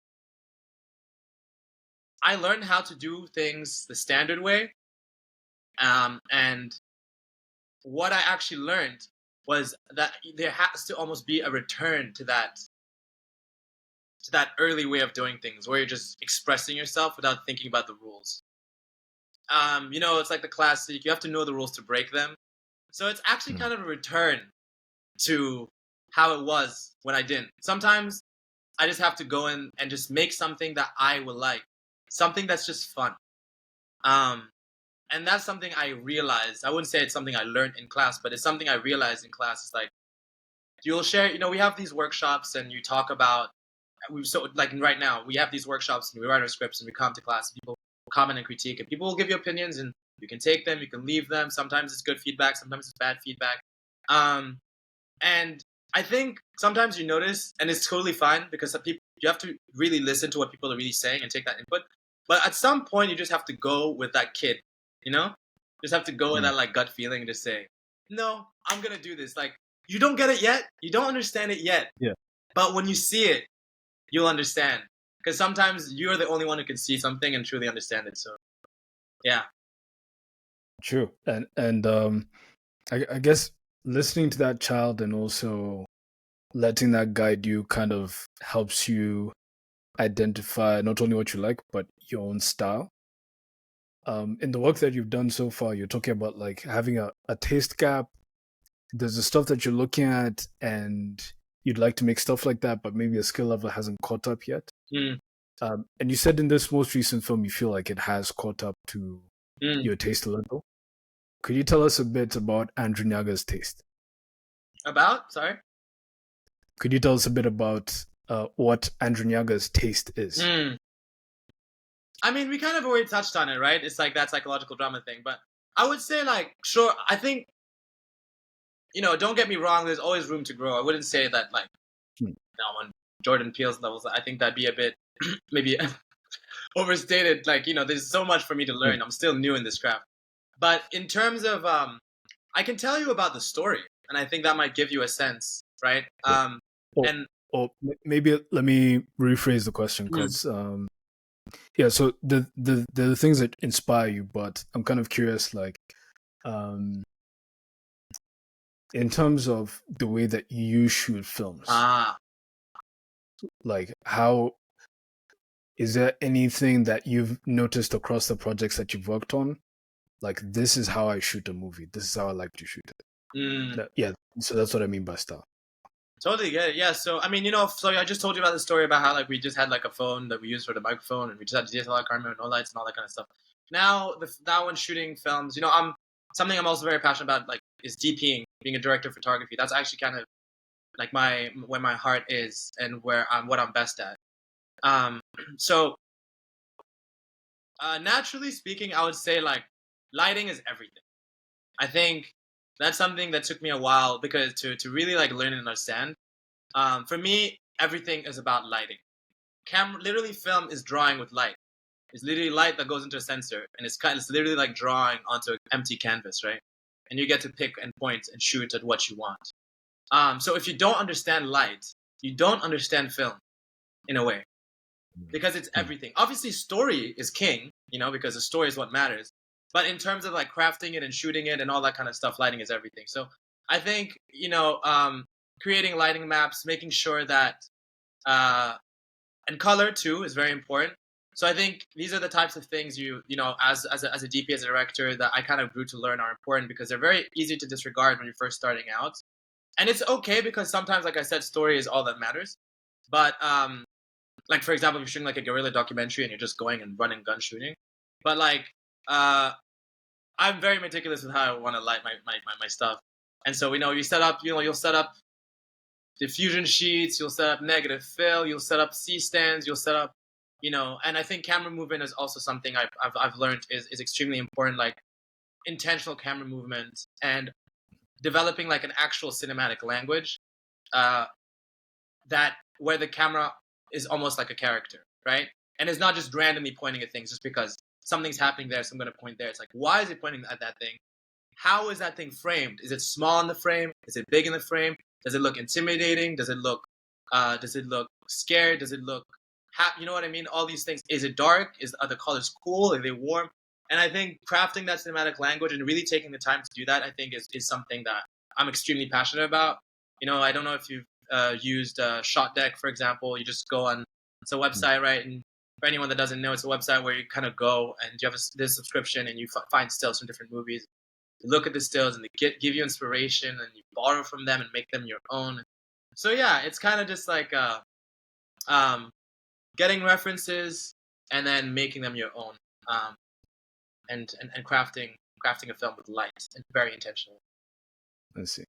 I learned how to do things the standard way, and what I actually learned was that there has to almost be a return to that early way of doing things where you're just expressing yourself without thinking about the rules. It's like the classic, you have to know the rules to break them. So it's actually Mm. kind of a return to how it was when I didn't. Sometimes I just have to go in and just make something that I will like, something that's just fun. Um, and that's something I realized. I wouldn't say it's something I learned in class, but it's something I realized in class. It's like you'll share. We have these workshops, and you talk about. So like right now, we have these workshops, and we write our scripts, and we come to class. And people comment and critique, and people will give you opinions, and you can take them, you can leave them. Sometimes it's good feedback, sometimes it's bad feedback. Um, and I think sometimes you notice, and it's totally fine because some people you have to really listen to what people are really saying and take that input. But at some point, you just have to go with that kid, you know, just have to go with Mm. that like gut feeling and just say, no, I'm gonna do this. Like you don't get it yet, you don't understand it yet, Yeah, but when you see it, you'll understand. Because sometimes you're the only one who can see something and truly understand it. So yeah. true. And I guess listening to that child and also letting that guide you kind of helps you identify not only what you like but your own style. In the work that you've done so far, you're talking about like having a taste gap. There's the stuff that you're looking at and you'd like to make stuff like that, but maybe a skill level hasn't caught up yet. Mm, And you said in this most recent film you feel like it has caught up to mm. your taste a little. Could you tell us a bit about Andrew Nyaga's taste? About? Sorry. Could you tell us a bit about what Andrew Nyaga's taste is? Mm. I mean, we kind of already touched on it, right? It's like that psychological drama thing. But I would say, like, sure, I think, don't get me wrong, there's always room to grow. I wouldn't say that, like, Hmm. now on Jordan Peele's levels, I think that'd be a bit maybe overstated. Like, there's so much for me to Yeah. learn. I'm still new in this craft. But in terms of, I can tell you about the story, and I think that might give you a sense, right? Yeah. Or, And maybe let me rephrase the question mm, because yeah. So the things that inspire you, but I'm kind of curious, like um, in terms of the way that you shoot films, ah, like how is there anything that you've noticed across the projects that you've worked on? Like this is how I shoot a movie. This is how I like to shoot it. mm, Yeah. So that's what I mean by style. totally get it. Yeah. So I mean, so I just told you about the story about how like we just had like a phone that we used for the microphone, and we just had a DSLR camera and no lights and all that kind of stuff. Now now when shooting films, I'm also very passionate about like is DPing, being a director of photography. That's actually kind of like where my heart is and where what I'm best at. Um, so naturally speaking, I would say like lighting is everything. I think that's something that took me a while because to really like learn and understand. For me, everything is about lighting. Literally, film is drawing with light. It's literally light that goes into a sensor, and it's literally like drawing onto an empty canvas, right? And you get to pick and point and shoot at what you want. So if you don't understand light, you don't understand film in a way because it's Mm. everything. Obviously, story is king, because the story is what matters. But in terms of like crafting it and shooting it and all that kind of stuff, lighting is everything. So I think creating lighting maps, making sure that and color too is very important. So I think these are the types of things as a DP, as a director, that I kind of grew to learn are important because they're very easy to disregard when you're first starting out. And it's okay because sometimes, like I said, story is all that matters. But like for example, if you're shooting like a guerrilla documentary and you're just going and running gun shooting, but like I'm very meticulous with how I want to light my stuff. And so you set up, you'll set up diffusion sheets, you'll set up negative fill, you'll set up C stands, you'll set up, and I think camera movement is also something I've learned is extremely important. Like intentional camera movement and developing like an actual cinematic language that where the camera is almost like a character, right? And it's not just randomly pointing at things just because something's happening there, so I'm going to point there. It's like, why is it pointing at that thing? How is that thing framed? Is it small in the frame? Is it big in the frame? Does it look intimidating? Does it look scared? Does it look happy? You know what I mean? All these things. Is it dark? Are the colors cool? Are they warm? And I think crafting that cinematic language and really taking the time to do that, I think is something that I'm extremely passionate about. You know, I don't know if you've used Shot Deck, for example. You just go on, it's a website, right? And for anyone that doesn't know, it's a website where you kind of go and you have this subscription and you find stills from different movies. You look at the stills and they give you inspiration and you borrow from them and make them your own. So yeah, it's kind of just like getting references and then making them your own, and crafting a film with light and very intentional. Let's see.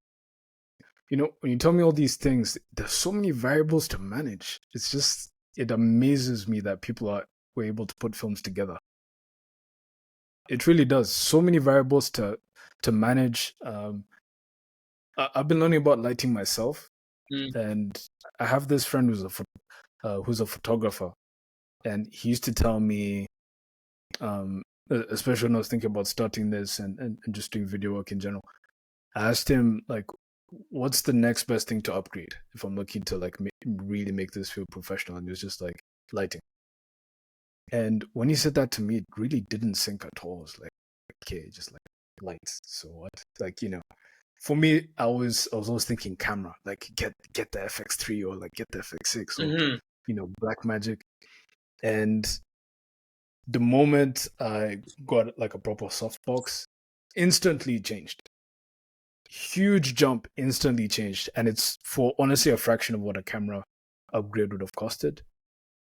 You know, when you tell me all these things, there's so many variables to manage. It amazes me that were able to put films together. It really does. So many variables to manage. I've been learning about lighting myself, and I have this friend who's a photographer, and he used to tell me, especially when I was thinking about starting this and just doing video work in general, I asked him, like, what's the next best thing to upgrade if I'm looking to like really make this feel professional? And he was just like, lighting. And when he said that to me, it really didn't sink at all. It was like, okay, just like lights. So what? Like, you know, for me, I was always thinking camera, like get the FX3 or like get the FX6 or you know, Blackmagic. And the moment I got like a proper softbox, instantly changed. Huge jump, instantly changed, and it's for honestly a fraction of what a camera upgrade would have costed.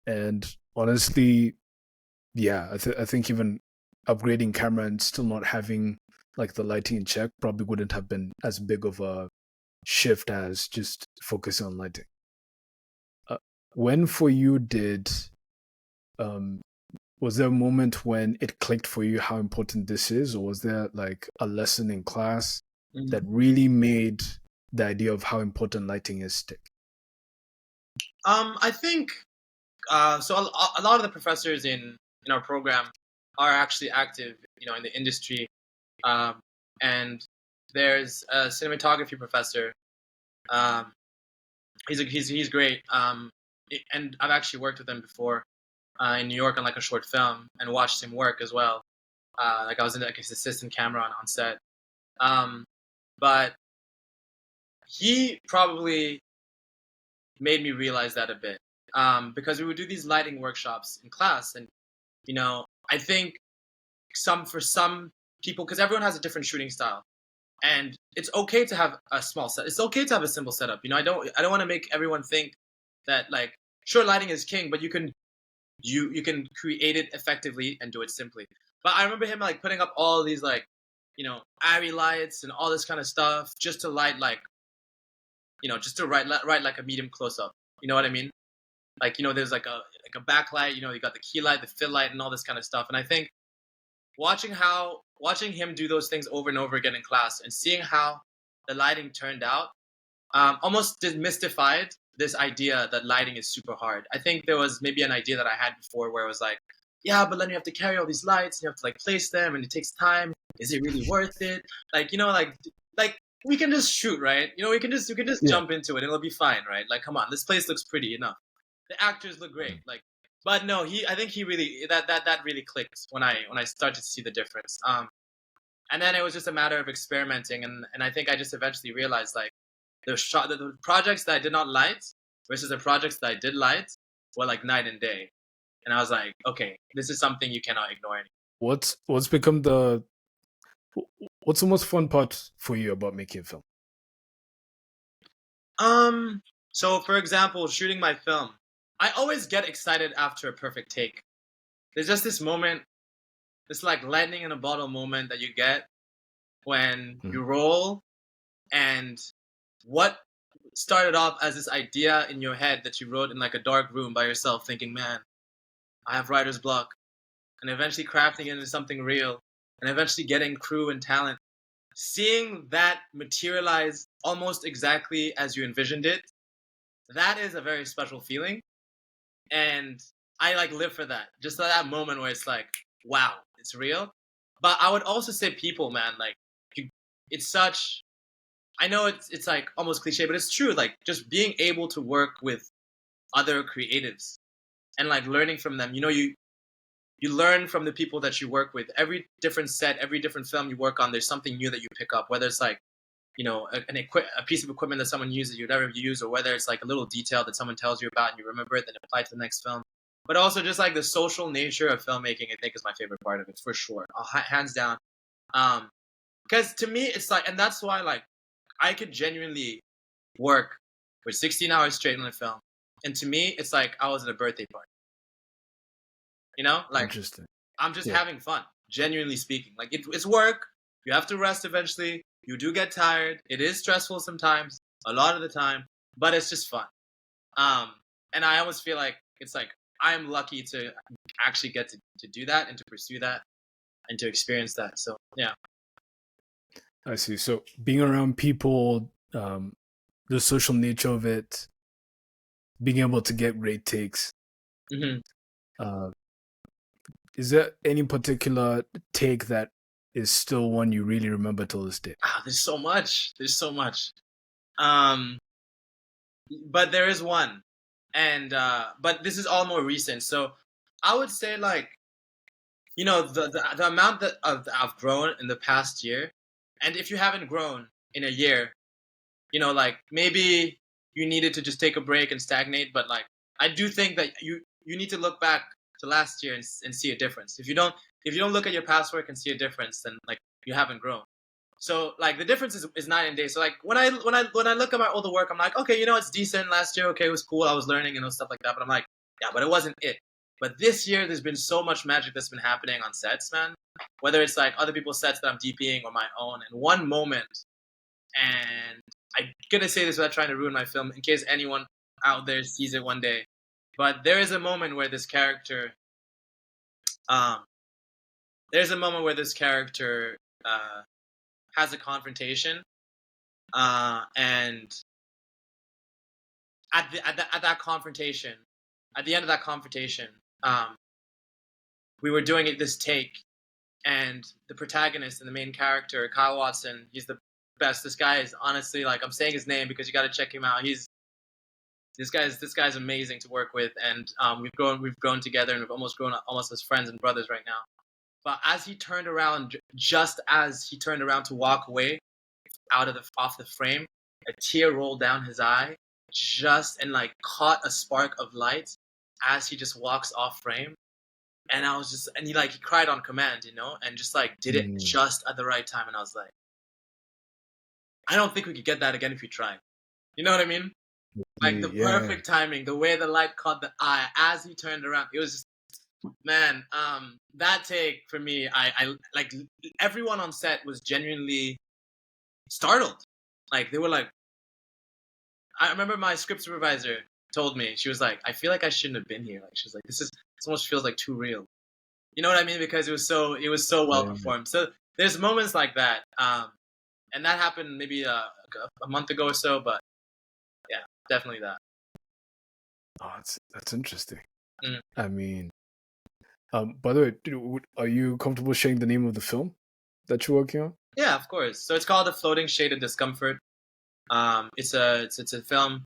And honestly, yeah, I think even upgrading camera and still not having like the lighting in check probably wouldn't have been as big of a shift as just focusing on lighting. When for you was there a moment when it clicked for you how important this is, or was there like a lesson in class that really made the idea of how important lighting is stick? I think so. A lot of the professors in our program are actually active, you know, in the industry. And there's a cinematography professor. He's great. And I've actually worked with him before in New York on like a short film and watched him work as well. Like I was in like his assistant camera on set. But he probably made me realize that a bit, because we would do these lighting workshops in class, and you know, I think for some people, because everyone has a different shooting style, and it's okay to have a small set. It's okay to have a simple setup. You know, I don't want to make everyone think that like sure lighting is king, but you can create it effectively and do it simply. But I remember him like putting up all these like, you know, airy lights and all this kind of stuff just to light like, you know, just to write like a medium close up. You know what I mean? Like, you know, there's like a backlight. You know, you got the key light, the fill light, and all this kind of stuff. And I think watching him do those things over and over again in class and seeing how the lighting turned out almost demystified this idea that lighting is super hard. I think there was maybe an idea that I had before where it was like, yeah, but then you have to carry all these lights, and you have to like place them, and it takes time. Is it really worth it? Like, you know, like we can just shoot, right? You know, we can just jump into it and it'll be fine, right? Like, come on, this place looks pretty enough. The actors look great, like, but no, I think he really that really clicked when I started to see the difference. And then it was just a matter of experimenting, and I think I just eventually realized like the projects that I did not light versus the projects that I did light were like night and day. And I was like, okay, this is something you cannot ignore anymore. What's the most fun part for you about making a film? So for example, shooting my film, I always get excited after a perfect take. There's just this moment, this like lightning in a bottle moment that you get when you roll, and what started off as this idea in your head that you wrote in like a dark room by yourself thinking, man, I have writer's block, and eventually crafting it into something real, and eventually getting crew and talent, seeing that materialize almost exactly as you envisioned it, that is a very special feeling. And I like live for that. Just that moment where it's like, wow, it's real. But I would also say people, man, like you, it's such. I know it's like almost cliche, but it's true. Like just being able to work with other creatives and like learning from them. You learn from the people that you work with. Every different set, every different film you work on, there's something new that you pick up. Whether it's like a piece of equipment that someone uses you never use, or whether it's like a little detail that someone tells you about and you remember it, then apply it to the next film. But also just like the social nature of filmmaking, I think is my favorite part of it for sure, hands down. Because to me, it's like, and that's why like I could genuinely work for 16 hours straight on a film, and to me, it's like I was at a birthday party. Like Interesting. I'm just Yeah. having fun, genuinely speaking. Like it's work. You have to rest eventually. You do get tired. It is stressful sometimes, a lot of the time, but it's just fun. And I almost feel like it's like I am lucky to actually get to do that and to pursue that and to experience that. So yeah. I see. So being around people, the social nature of it, being able to get great takes. Mm-hmm. Is there any particular take that is still one you really remember till this day? There's so much. There's so much. But there is one, and but this is all more recent. So I would say like the amount that I've grown in the past year, and if you haven't grown in a year, like maybe you needed to just take a break and stagnate. But like I do think that you need to look back to last year and see a difference. If you don't look at your past work and see a difference, then like you haven't grown. So like the difference is night and day. So like when I look at my older work, I'm like, okay, it's decent. Last year, okay, it was cool. I was learning and stuff like that. But I'm like, yeah, but it wasn't it. But this year, there's been so much magic that's been happening on sets, man. Whether it's like other people's sets that I'm DPing or my own. And one moment, and I'm gonna say this without trying to ruin my film, in case anyone out there sees it one day. But there is a moment where this character, has a confrontation, and at that confrontation, at the end of that confrontation, we were doing this take, and the protagonist and the main character, Kyle Watson, he's the best. This guy is honestly, like, I'm saying his name because you got to check him out. This guy's amazing to work with, and we've grown together, and we've almost grown as friends and brothers right now. But as he turned around, just as he turned around to walk away off the frame, a tear rolled down his eye, and like caught a spark of light as he just walks off frame. And I was just, and he cried on command, and just like did it just at the right time. And I was like, I don't think we could get that again if we tried. You know what I mean? Like the perfect timing, the way the light caught the eye as he turned around. It was just, man, that take for me, I like, everyone on set was genuinely startled. Like they were like, I remember my script supervisor told me, she was like, I feel like I shouldn't have been here. Like she was like, this almost feels like too real. You know what I mean? Because it was so well performed. So there's moments like that, and that happened maybe a month ago or so. But yeah, definitely that. Oh, that's interesting. Mm. I mean, by the way, are you comfortable sharing the name of the film that you're working on? Yeah, of course. So it's called The Floating Shade of Discomfort. It's a film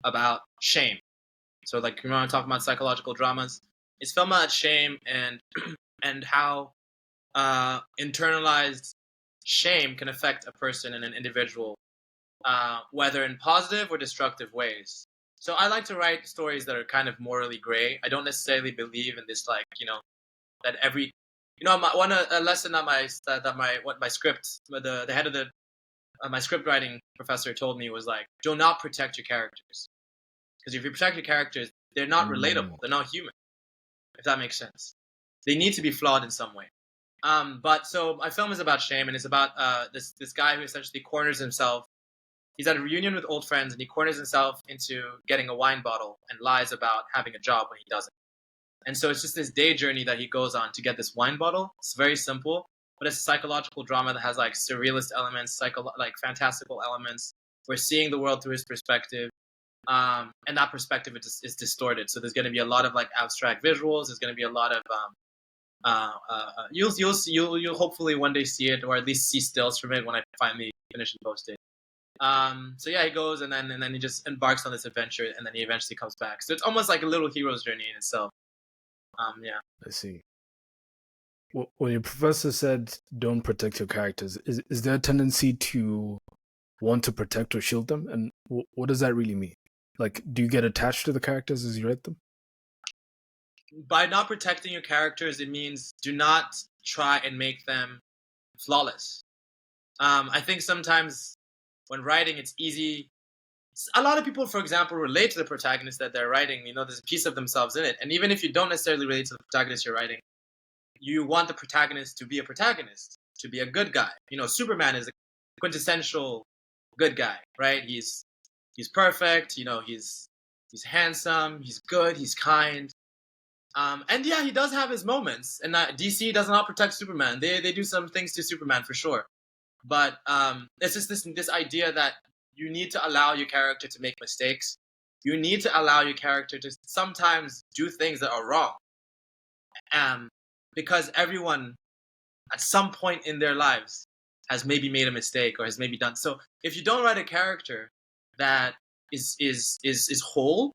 about shame. So like, you want to talk about psychological dramas? It's film about shame and how internalized shame can affect a person and an individual, whether in positive or destructive ways. So I like to write stories that are kind of morally gray. I don't necessarily believe in this, like, that every, a lesson that my script, the head of my script writing professor told me was like, do not protect your characters, because if you protect your characters, they're not relatable, they're not human, if that makes sense. They need to be flawed in some way. But so my film is about shame, and it's about this guy who essentially corners himself. He's at a reunion with old friends, and he corners himself into getting a wine bottle and lies about having a job when he doesn't. And so it's just this day journey that he goes on to get this wine bottle. It's very simple, but it's a psychological drama that has like surrealist elements, like fantastical elements. We're seeing the world through his perspective, and that perspective is distorted. So there's going to be a lot of like abstract visuals. There's going to be a lot of you'll hopefully one day see it, or at least see stills from it when I finally finish and post it. So yeah, he goes and then he just embarks on this adventure, and then he eventually comes back. So it's almost like a little hero's journey in itself. Yeah. I see. When your professor said don't protect your characters, is there a tendency to want to protect or shield them? And what does that really mean? Like, do you get attached to the characters as you write them? By not protecting your characters, it means do not try and make them flawless. I think sometimes when writing, it's easy. A lot of people, for example, relate to the protagonist that they're writing. You know, there's a piece of themselves in it. And even if you don't necessarily relate to the protagonist you're writing, you want the protagonist to be a protagonist, to be a good guy. You know, Superman is a quintessential good guy, right? He's perfect. You know, he's handsome. He's good. He's kind. And yeah, he does have his moments. And DC does not protect Superman. They do some things to Superman for sure. But it's just this idea that you need to allow your character to make mistakes. You need to allow your character to sometimes do things that are wrong. Because everyone, at some point in their lives, has maybe made a mistake or has maybe done. So if you don't write a character that is whole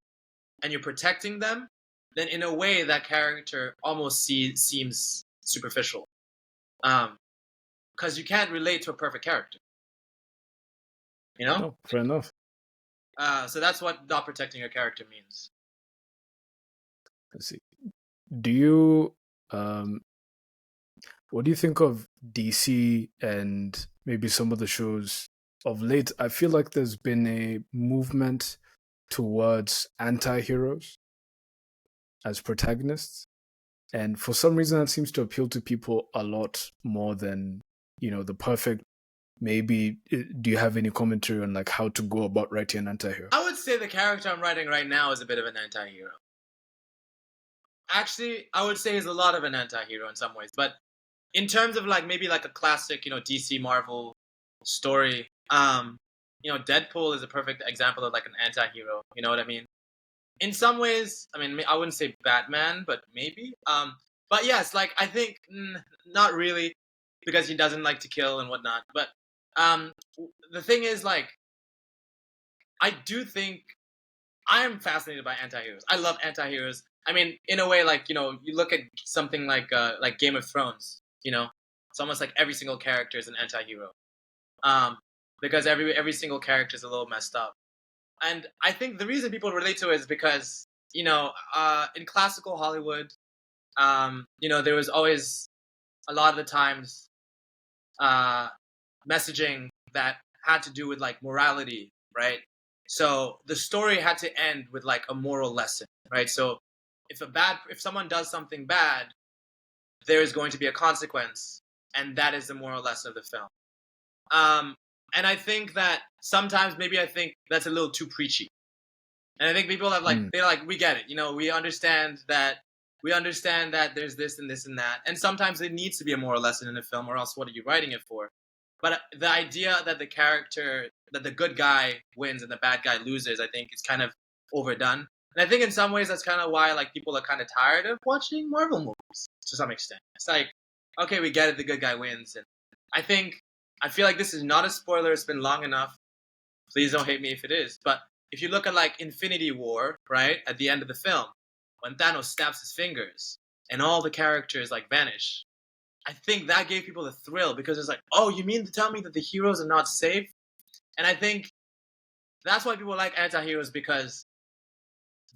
and you're protecting them, then in a way that character almost seems superficial. Because you can't relate to a perfect character. You know? Oh, fair enough. So that's what not protecting your character means. Let's see. Do you what do you think of DC and maybe some of the shows of late? I feel like there's been a movement towards anti-heroes as protagonists. And for some reason that seems to appeal to people a lot more than, you know, the perfect. Maybe do you have any commentary on like how to go about writing an anti-hero? I would say the character I'm writing right now is a bit of an anti-hero. Actually, I would say he's a lot of an anti-hero in some ways. But in terms of like maybe like a classic, you know, DC Marvel story, you know, Deadpool is a perfect example of like an anti-hero. You know what I mean? In some ways, I mean, I wouldn't say Batman, but maybe. But yes, like I think not really, because he doesn't like to kill and whatnot. But the thing is, like, I do think I am fascinated by anti-heroes. I love anti-heroes. I mean, in a way, like, you know, you look at something like Game of Thrones. You know, it's almost like every single character is an anti-hero, because every single character is a little messed up. And I think the reason people relate to it is because, you know, in classical Hollywood, you know, there was always a lot of the times messaging that had to do with like morality, right? So the story had to end with like a moral lesson, right? So if someone does something bad, there is going to be a consequence, and that is the moral lesson of the film. And I think that sometimes maybe I think that's a little too preachy. And I think people have like they're like, we get it, you know, we understand that there's this and this and that. And sometimes there needs to be a moral lesson in a film, or else what are you writing it for? But the idea that the good guy wins and the bad guy loses, I think is kind of overdone. And I think in some ways that's kind of why like people are kind of tired of watching Marvel movies to some extent. It's like, okay, we get it, the good guy wins. And I feel like this is not a spoiler. It's been long enough. Please don't hate me if it is. But if you look at like Infinity War, right, at the end of the film, when Thanos snaps his fingers and all the characters like vanish, I think that gave people the thrill, because it's like, oh, you mean to tell me that the heroes are not safe? And I think that's why people like anti-heroes, because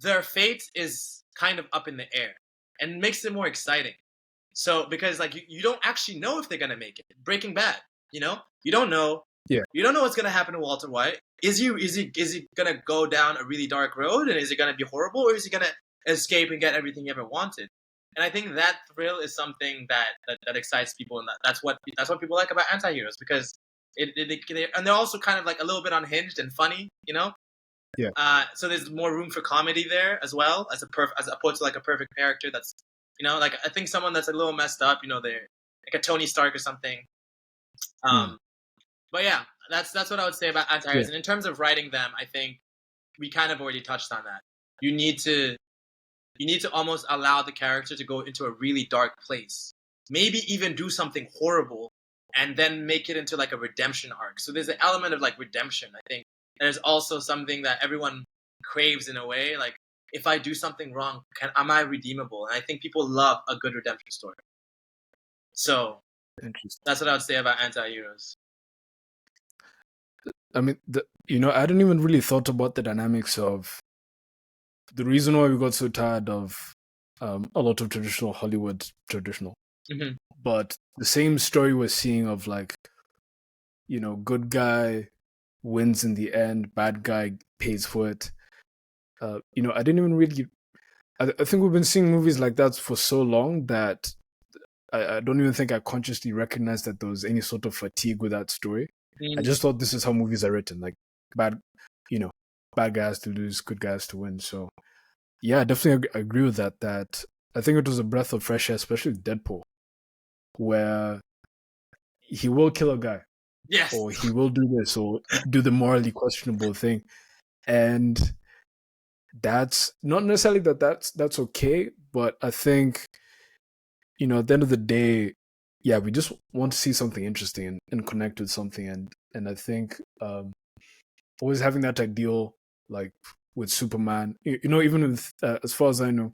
their fate is kind of up in the air and makes it more exciting. So because like you don't actually know if they're gonna make it. Breaking Bad, you know, you don't know. Yeah. You don't know what's gonna happen to Walter White. Is he gonna go down a really dark road, and is it gonna be horrible, or is he gonna escape and get everything he ever wanted? And I think that thrill is something that excites people, and that's what people like about anti-heroes, because and they're also kind of like a little bit unhinged and funny, you know. Yeah. So there's more room for comedy there as well, as opposed to like a perfect character that's, you know, like I think someone that's a little messed up, you know, a Tony Stark or something. But yeah, that's what I would say about anti-heroes. And in terms of writing them, I think we kind of already touched on that. You need to almost allow the character to go into a really dark place, maybe even do something horrible, and then make it into like a redemption arc. So there's an element of like redemption, I think. And there's also something that everyone craves in a way, like, if I do something wrong, am I redeemable? And I think people love a good redemption story. So that's what I would say about anti-heroes. I mean, I didn't even really thought about the dynamics of the reason why we got so tired of a lot of traditional Hollywood, but the same story we're seeing of like, good guy wins in the end, bad guy pays for it. I didn't even really. I think we've been seeing movies like that for so long that I don't even think I consciously recognized that there was any sort of fatigue with that story. I just thought this is how movies are written, like bad guys to lose, good guys to win. So yeah, I definitely agree with that. That I think it was a breath of fresh air, especially Deadpool, where he will kill a guy, yes, or he will do this, or do the morally questionable thing, and that's not necessarily that's okay, but I think at the end of the day, yeah, we just want to see something interesting and connect with something, and I think always having that ideal, like with Superman, even with as far as I know,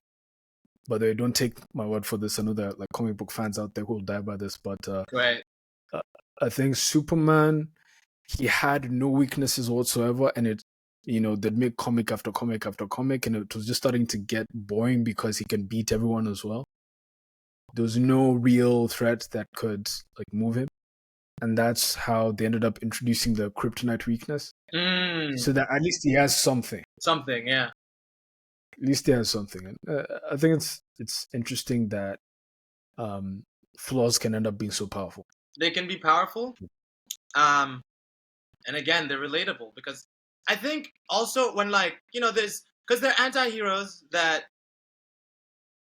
but they don't take my word for this. I know there are like comic book fans out there who will die by this, but right. I think Superman, he had no weaknesses whatsoever, and they'd make comic after comic after comic, and it was just starting to get boring because he can beat everyone as well. There was no real threat that could like move him, and that's how they ended up introducing the kryptonite weakness, so that at least he has something. Something, yeah. At least he has something, and I think it's interesting that flaws can end up being so powerful. They can be powerful, and again, they're relatable, because I think also when there's, because they're anti-heroes that,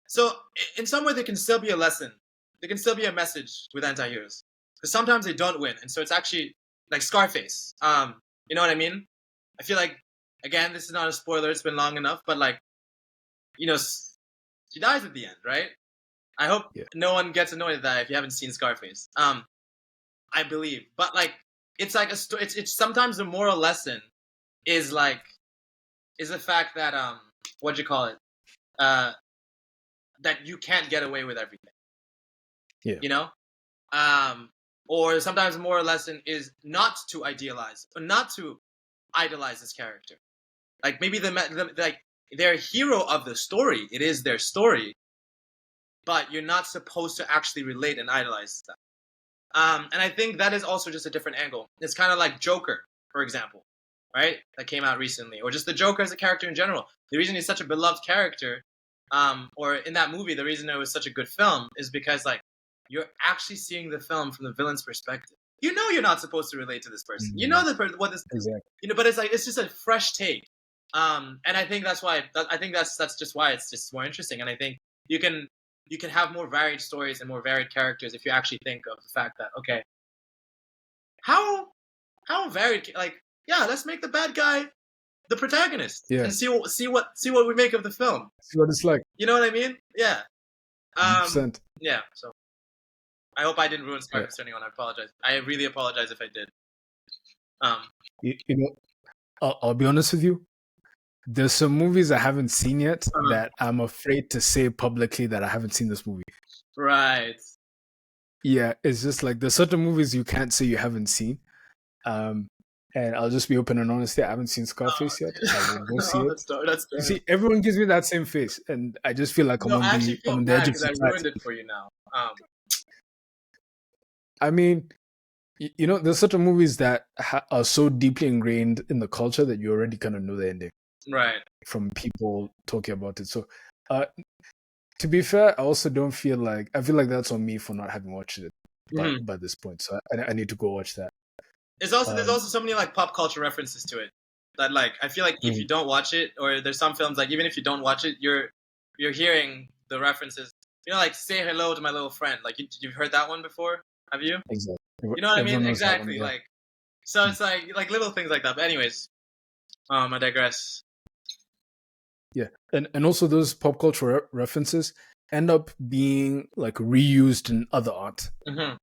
so in some way they can still be a lesson. There can still be a message with anti-heroes, because sometimes they don't win, and so it's actually like Scarface. You know what I mean? I feel like, again, this is not a spoiler. It's been long enough, but like, she dies at the end, right? I hope no one gets annoyed at that if you haven't seen Scarface. I believe, but like, it's like it's sometimes the moral lesson is the fact that what'd you call it? That you can't get away with everything. Yeah. Or sometimes the moral lesson is not to idealize or not to idolize this character. Like maybe they're a hero of the story. It is their story, but you're not supposed to actually relate and idolize them. And I think that is also just a different angle. It's kind of like Joker, for example, right? That came out recently, or just the Joker as a character in general. The reason he's such a beloved character, or in that movie, the reason it was such a good film is because like you're actually seeing the film from the villain's perspective. You're not supposed to relate to this person. Mm-hmm. What this exactly. but it's just a fresh take. And I think that's why that's just why it's just more interesting. And I think you can have more varied stories and more varied characters if you actually think of the fact that, okay, how varied, like, yeah, let's make the bad guy the protagonist, and see what we make of the film. See what it's like. You know what I mean? Yeah. 100%. Yeah. So I hope I didn't ruin Scarface for anyone. I apologize. I really apologize if I did. I'll be honest with you. There's some movies I haven't seen yet that I'm afraid to say publicly that I haven't seen this movie. Right. Yeah, it's just like there's certain movies you can't say you haven't seen. And I'll just be open and honest. I haven't seen Scarface yet. I will go see it. That's you see, everyone gives me that same face, and I just feel like I'm on the edge of society. I ruined it for you now. I mean, there's certain movies that are so deeply ingrained in the culture that you already kind of know the ending. Right. From people talking about it. So, to be fair, I also don't feel like that's on me for not having watched it by this point. So I need to go watch that. There's also so many like pop culture references to it that like I feel like if you don't watch it, or there's some films like even if you don't watch it, you're hearing the references like say hello to my little friend. Like you've heard that one before? Have you? Exactly. You know what I mean? Everyone knows that one. Exactly. Yeah. Like so it's like little things like that. But anyways, I digress. Yeah, and also those pop culture references end up being like reused in other art. Hmm.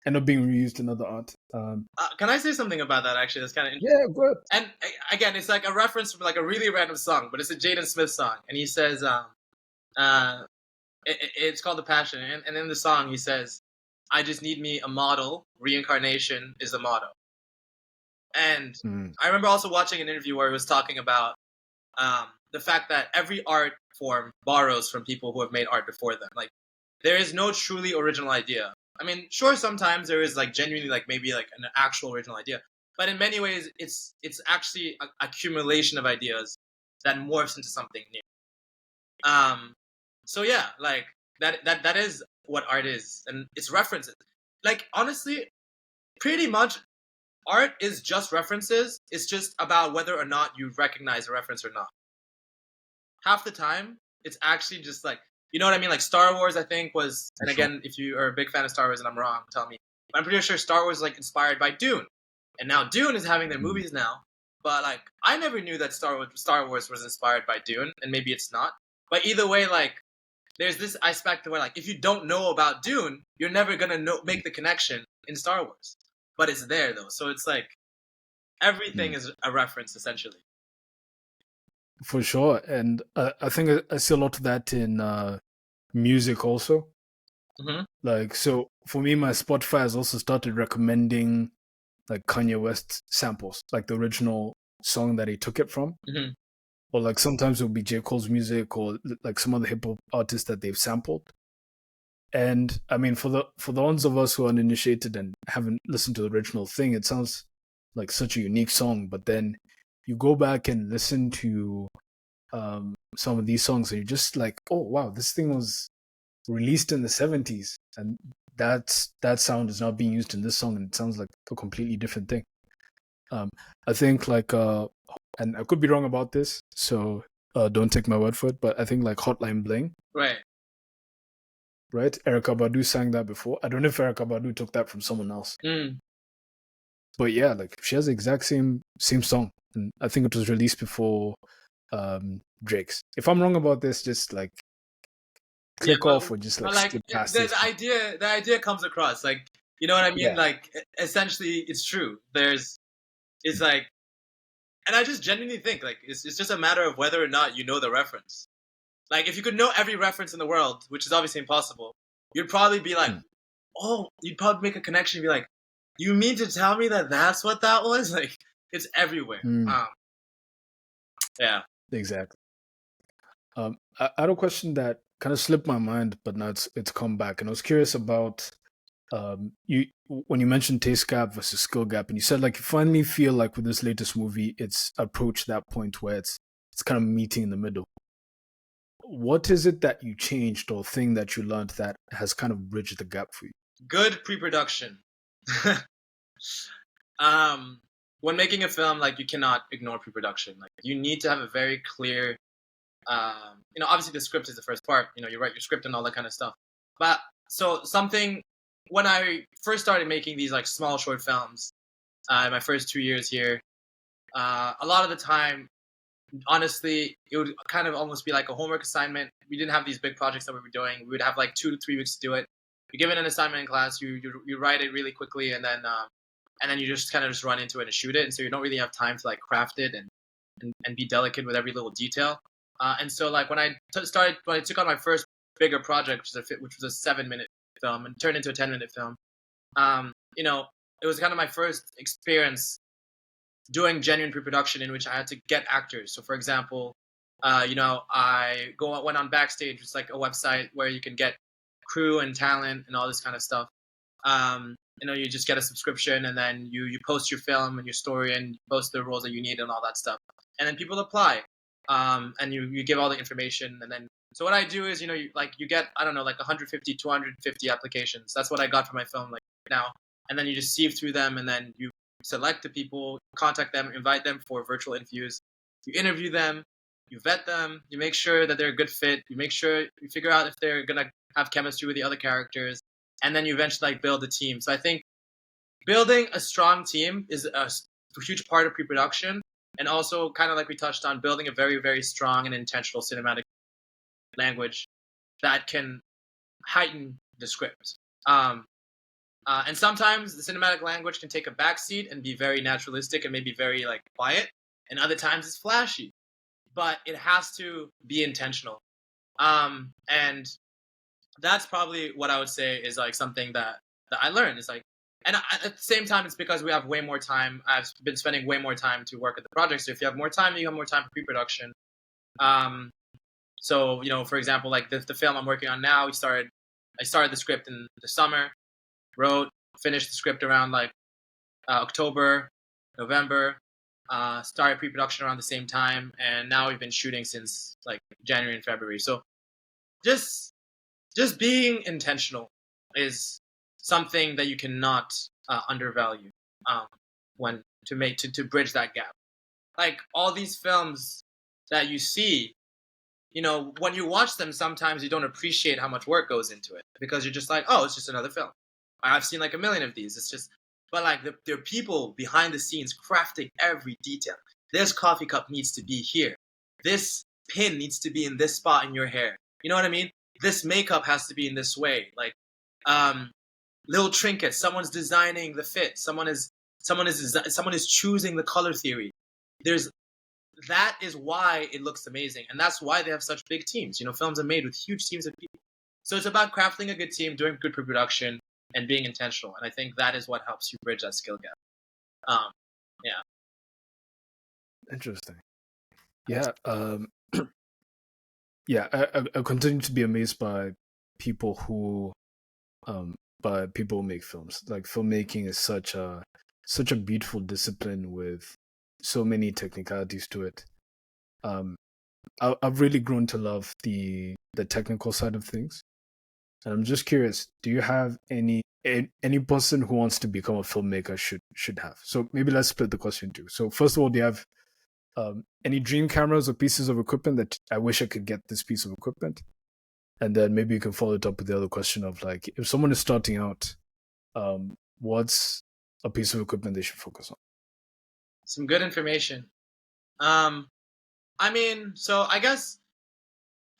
End up being reused in other art. Can I say something about that? Actually, that's kind of interesting. Yeah, good. And again, it's like a reference from like a really random song, but it's a Jaden Smith song, and he says, uh, it's called "The Passion," and in the song he says, "I just need me a model. Reincarnation is the motto." And Mm. I remember also watching an interview where he was talking about the fact that every art form borrows from people who have made art before them. Like there is no truly original idea. I mean, sure, sometimes there is like genuinely like maybe like an actual original idea, but in many ways, it's actually an accumulation of ideas that morphs into something new. So yeah, like that is what art is, and it's references. Like honestly, pretty much art is just references. It's just about whether or not you recognize a reference or not. Half the time, it's actually just like, you know what I mean? Like Star Wars, I think was, For and sure. again, if you are a big fan of Star Wars and I'm wrong, tell me. But I'm pretty sure Star Wars is like inspired by Dune, and now Dune is having their Mm. movies now. But like, I never knew that Star Wars was inspired by Dune, and maybe it's not. But either way, like, there's this aspect where like, if you don't know about Dune, you're never gonna make the connection in Star Wars. But it's there though, so it's like everything Mm. is a reference essentially. For sure, and I think I see a lot of that in music also. Hmm. Like, so for me, my Spotify has also started recommending like Kanye West samples, like the original song that he took it from. Hmm. Or like sometimes it'll be J. Cole's music or like some other hip hop artists that they've sampled. And I mean, for the ones of us who are uninitiated and haven't listened to the original thing, it sounds like such a unique song. But then you go back and listen to some of these songs, and you're just like, oh wow, this thing was released in the '70s, and that sound is not being used in this song, and it sounds like a completely different thing. I think like and I could be wrong about this, so don't take my word for it, but I think like Hotline Bling, Right. right? Erica Badu sang that before. I don't know if Erica Badu took that from someone else, Mm. but yeah, like she has the exact same song, and I think it was released before Drake's. If I'm wrong about this, just like Yeah, click off or just but like like skip past the, this. the idea comes across. Like, you know what I mean? Yeah. Like essentially, it's true. It's like, and I just genuinely think like it's just a matter of whether or not you know the reference. Like, if you could know every reference in the world, which is obviously impossible, you'd probably be like, Mm. oh, you'd probably make a connection and be like, you mean to tell me that that's what that was? Like, it's everywhere. Mm, Yeah. exactly. I had a question that kind of slipped my mind, but now it's come back, and I was curious about you when you mentioned taste gap versus skill gap, and you said like you finally feel like with this latest movie, it's approached that point where it's kind of meeting in the middle. What is it that you changed or thing that you learned that has kind of bridged the gap for you? Good pre-production. um, when making a film, like you cannot ignore pre-production. Like you need to have a very clear, obviously the script is the first part. You write your script and all that kind of stuff. But so something when I first started making these like small short films, in my first 2 years here, a lot of the time, honestly, it would kind of almost be like a homework assignment. We didn't have these big projects that we were doing. We would have like 2 to 3 weeks to do it. You're given an assignment in class, you write it really quickly, and then you just kind of just run into it and shoot it. And so you don't really have time to like craft it and be delicate with every little detail. And so like when I took on my first bigger project, which was a 7-minute film and turned into a 10-minute film, um, you know, it was kind of my first experience doing genuine pre-production in which I had to get actors. So, for example, I went on Backstage, which is like a website where you can get crew and talent and all this kind of stuff. You just get a subscription, and then you post your film and your story, and you post the roles that you need and all that stuff. And then people apply, and you give all the information, and then so what I do is you get, I don't know, like 150, 250 applications. That's what I got for my film like now, and then you just sieve through them, and then you select the people, contact them, invite them for virtual interviews. You interview them, you vet them, you make sure that they're a good fit, you make sure you figure out if they're gonna have chemistry with the other characters, and then you eventually like build a team. So I think building a strong team is a huge part of pre-production, and also kind of like we touched on, building a very, very strong and intentional cinematic language that can heighten the script. And sometimes the cinematic language can take a backseat and be very naturalistic and maybe very like quiet, and other times it's flashy, but it has to be intentional. And that's probably what I would say is like something that I learned is like, and at the same time, it's because we have way more time. I've been spending way more time to work at the project. So if you have more time, you have more time for pre-production. Um, so for example, like the film I'm working on now, I started the script in the summer, wrote, finished the script around like October, November. Started pre-production around the same time, and now we've been shooting since like January and February. So just being intentional is something that you cannot undervalue when to bridge that gap. Like all these films that you see, when you watch them, sometimes you don't appreciate how much work goes into it because you're just like, oh, it's just another film. I've seen like a million of these. It's just, but like there are people behind the scenes crafting every detail. This coffee cup needs to be here. This pin needs to be in this spot in your hair. You know what I mean? This makeup has to be in this way. Like, little trinkets. Someone's designing the fit. Someone is choosing the color theory. That is why it looks amazing, and that's why they have such big teams. Films are made with huge teams of people. So it's about crafting a good team, doing good pre-production, and being intentional. And I think that is what helps you bridge that skill gap. Yeah. Interesting. Yeah. Yeah. I continue to be amazed by people who make films. Like filmmaking is such a beautiful discipline with so many technicalities to it. I've really grown to love the technical side of things. And I'm just curious, do you have any person who wants to become a filmmaker should have? So maybe let's split the question too. So first of all, do you have any dream cameras or pieces of equipment that I wish I could get this piece of equipment? And then maybe you can follow it up with the other question of like, if someone is starting out, what's a piece of equipment they should focus on? Some good information. So I guess,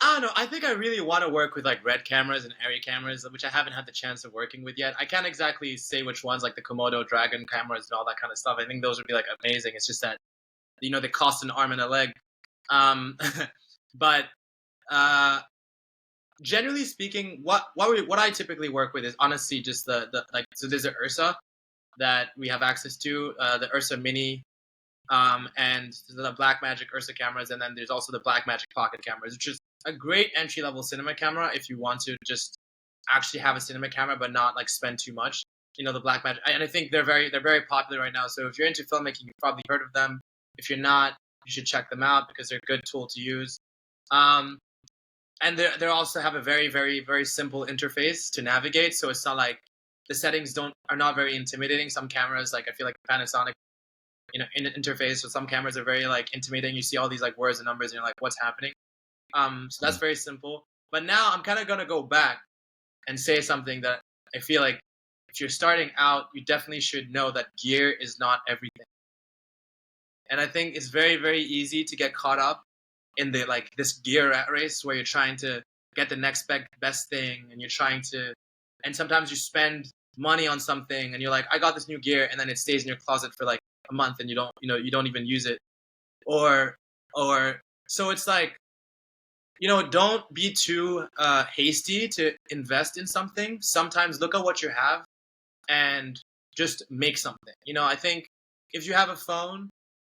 I don't know. I think I really want to work with like Red cameras and Arri cameras, which I haven't had the chance of working with yet. I can't exactly say which ones, like the Komodo Dragon cameras and all that kind of stuff. I think those would be like amazing. It's just that, they cost an arm and a leg. But generally speaking, what I typically work with is honestly just the like. So there's an Ursa that we have access to, the Ursa Mini, and the Blackmagic Ursa cameras, and then there's also the Blackmagic Pocket cameras, which is a great entry-level cinema camera if you want to just actually have a cinema camera but not like spend too much. The Blackmagic, and I think they're very popular right now. So if you're into filmmaking, you've probably heard of them. If you're not, you should check them out because they're a good tool to use. And they also have a very, very, very simple interface to navigate. So it's not like the settings are not very intimidating. Some cameras, like I feel like Panasonic, in the interface, so some cameras are very like intimidating. You see all these like words and numbers, and you're like, what's happening? So that's very simple. But now I'm kind of gonna go back and say something that I feel like if you're starting out, you definitely should know that gear is not everything. And I think it's very, very easy to get caught up in the like this gear rat race where you're trying to get the next best thing, and sometimes you spend money on something and you're like, I got this new gear, and then it stays in your closet for like a month and you don't even use it, or so it's like, don't be too hasty to invest in something. Sometimes look at what you have and just make something. I think if you have a phone,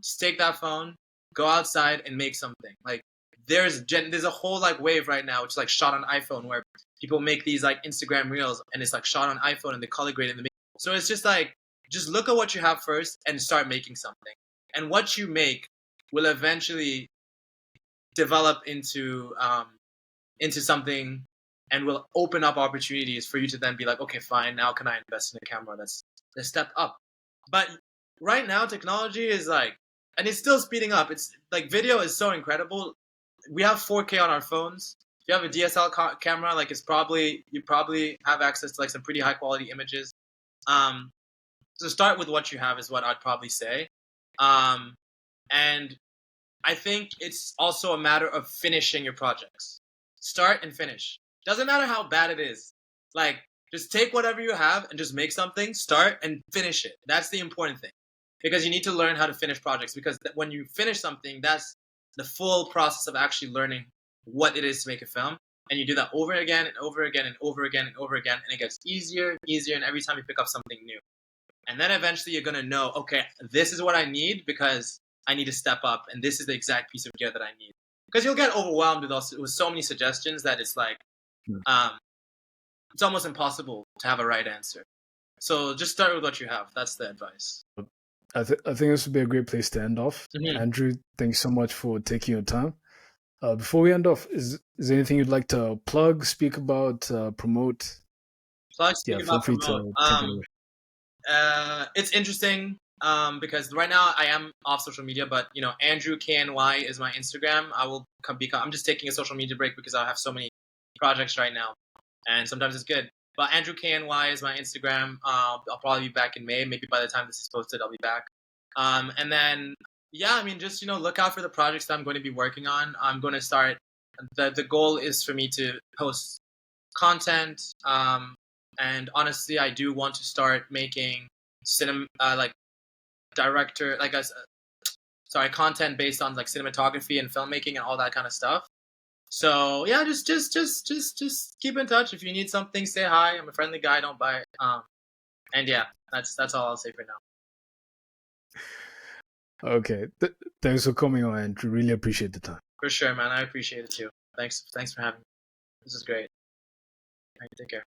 just take that phone, go outside and make something. Like there's a whole like wave right now, which is like shot on iPhone, where people make these like Instagram reels and it's like shot on iPhone and they color grade and so it's just like, just look at what you have first and start making something. And what you make will eventually develop into something and will open up opportunities for you to then be like, okay, fine, now can I invest in a camera that's stepped up? But right now, technology is like, and it's still speeding up. It's like video is so incredible. we have 4K on our phones. If you have a DSLR camera, like you probably have access to like some pretty high quality images. So start with what you have is what I'd probably say. And I think it's also a matter of finishing your projects. Start and finish. Doesn't matter how bad it is. Like, just take whatever you have and just make something, start and finish it. That's the important thing. Because you need to learn how to finish projects. Because when you finish something, that's the full process of actually learning what it is to make a film. And you do that over again and over again and over again and over again. And it gets easier, easier. And every time you pick up something new. And then eventually you're going to know, okay, this is what I need because I need to step up. And this is the exact piece of gear that I need. Because you'll get overwhelmed with so many suggestions that it's like, it's almost impossible to have a right answer. So just start with what you have. That's the advice. I think this would be a great place to end off. Mm-hmm. Andrew, thanks so much for taking your time. Before we end off, is there anything you'd like to plug, speak about, promote? Feel free to take it away. It's interesting because right now I am off social media, but Andrew KNY is my Instagram. I will I'm just taking a social media break because I have so many projects right now, and sometimes it's good. But Andrew KNY is my Instagram. I'll probably be back in May. Maybe by the time this is posted, I'll be back. And then just look out for the projects that I'm going to be working on. I'm going to start. The goal is for me to post content. And honestly, I do want to start making content based on like cinematography and filmmaking and all that kind of stuff. So yeah, just keep in touch. If you need something, say hi. I'm a friendly guy. Don't buy it. And yeah, that's all I'll say for now. Okay, thanks for coming on, and really appreciate the time. For sure, man. I appreciate it too. Thanks for having me. This is great. All right, take care.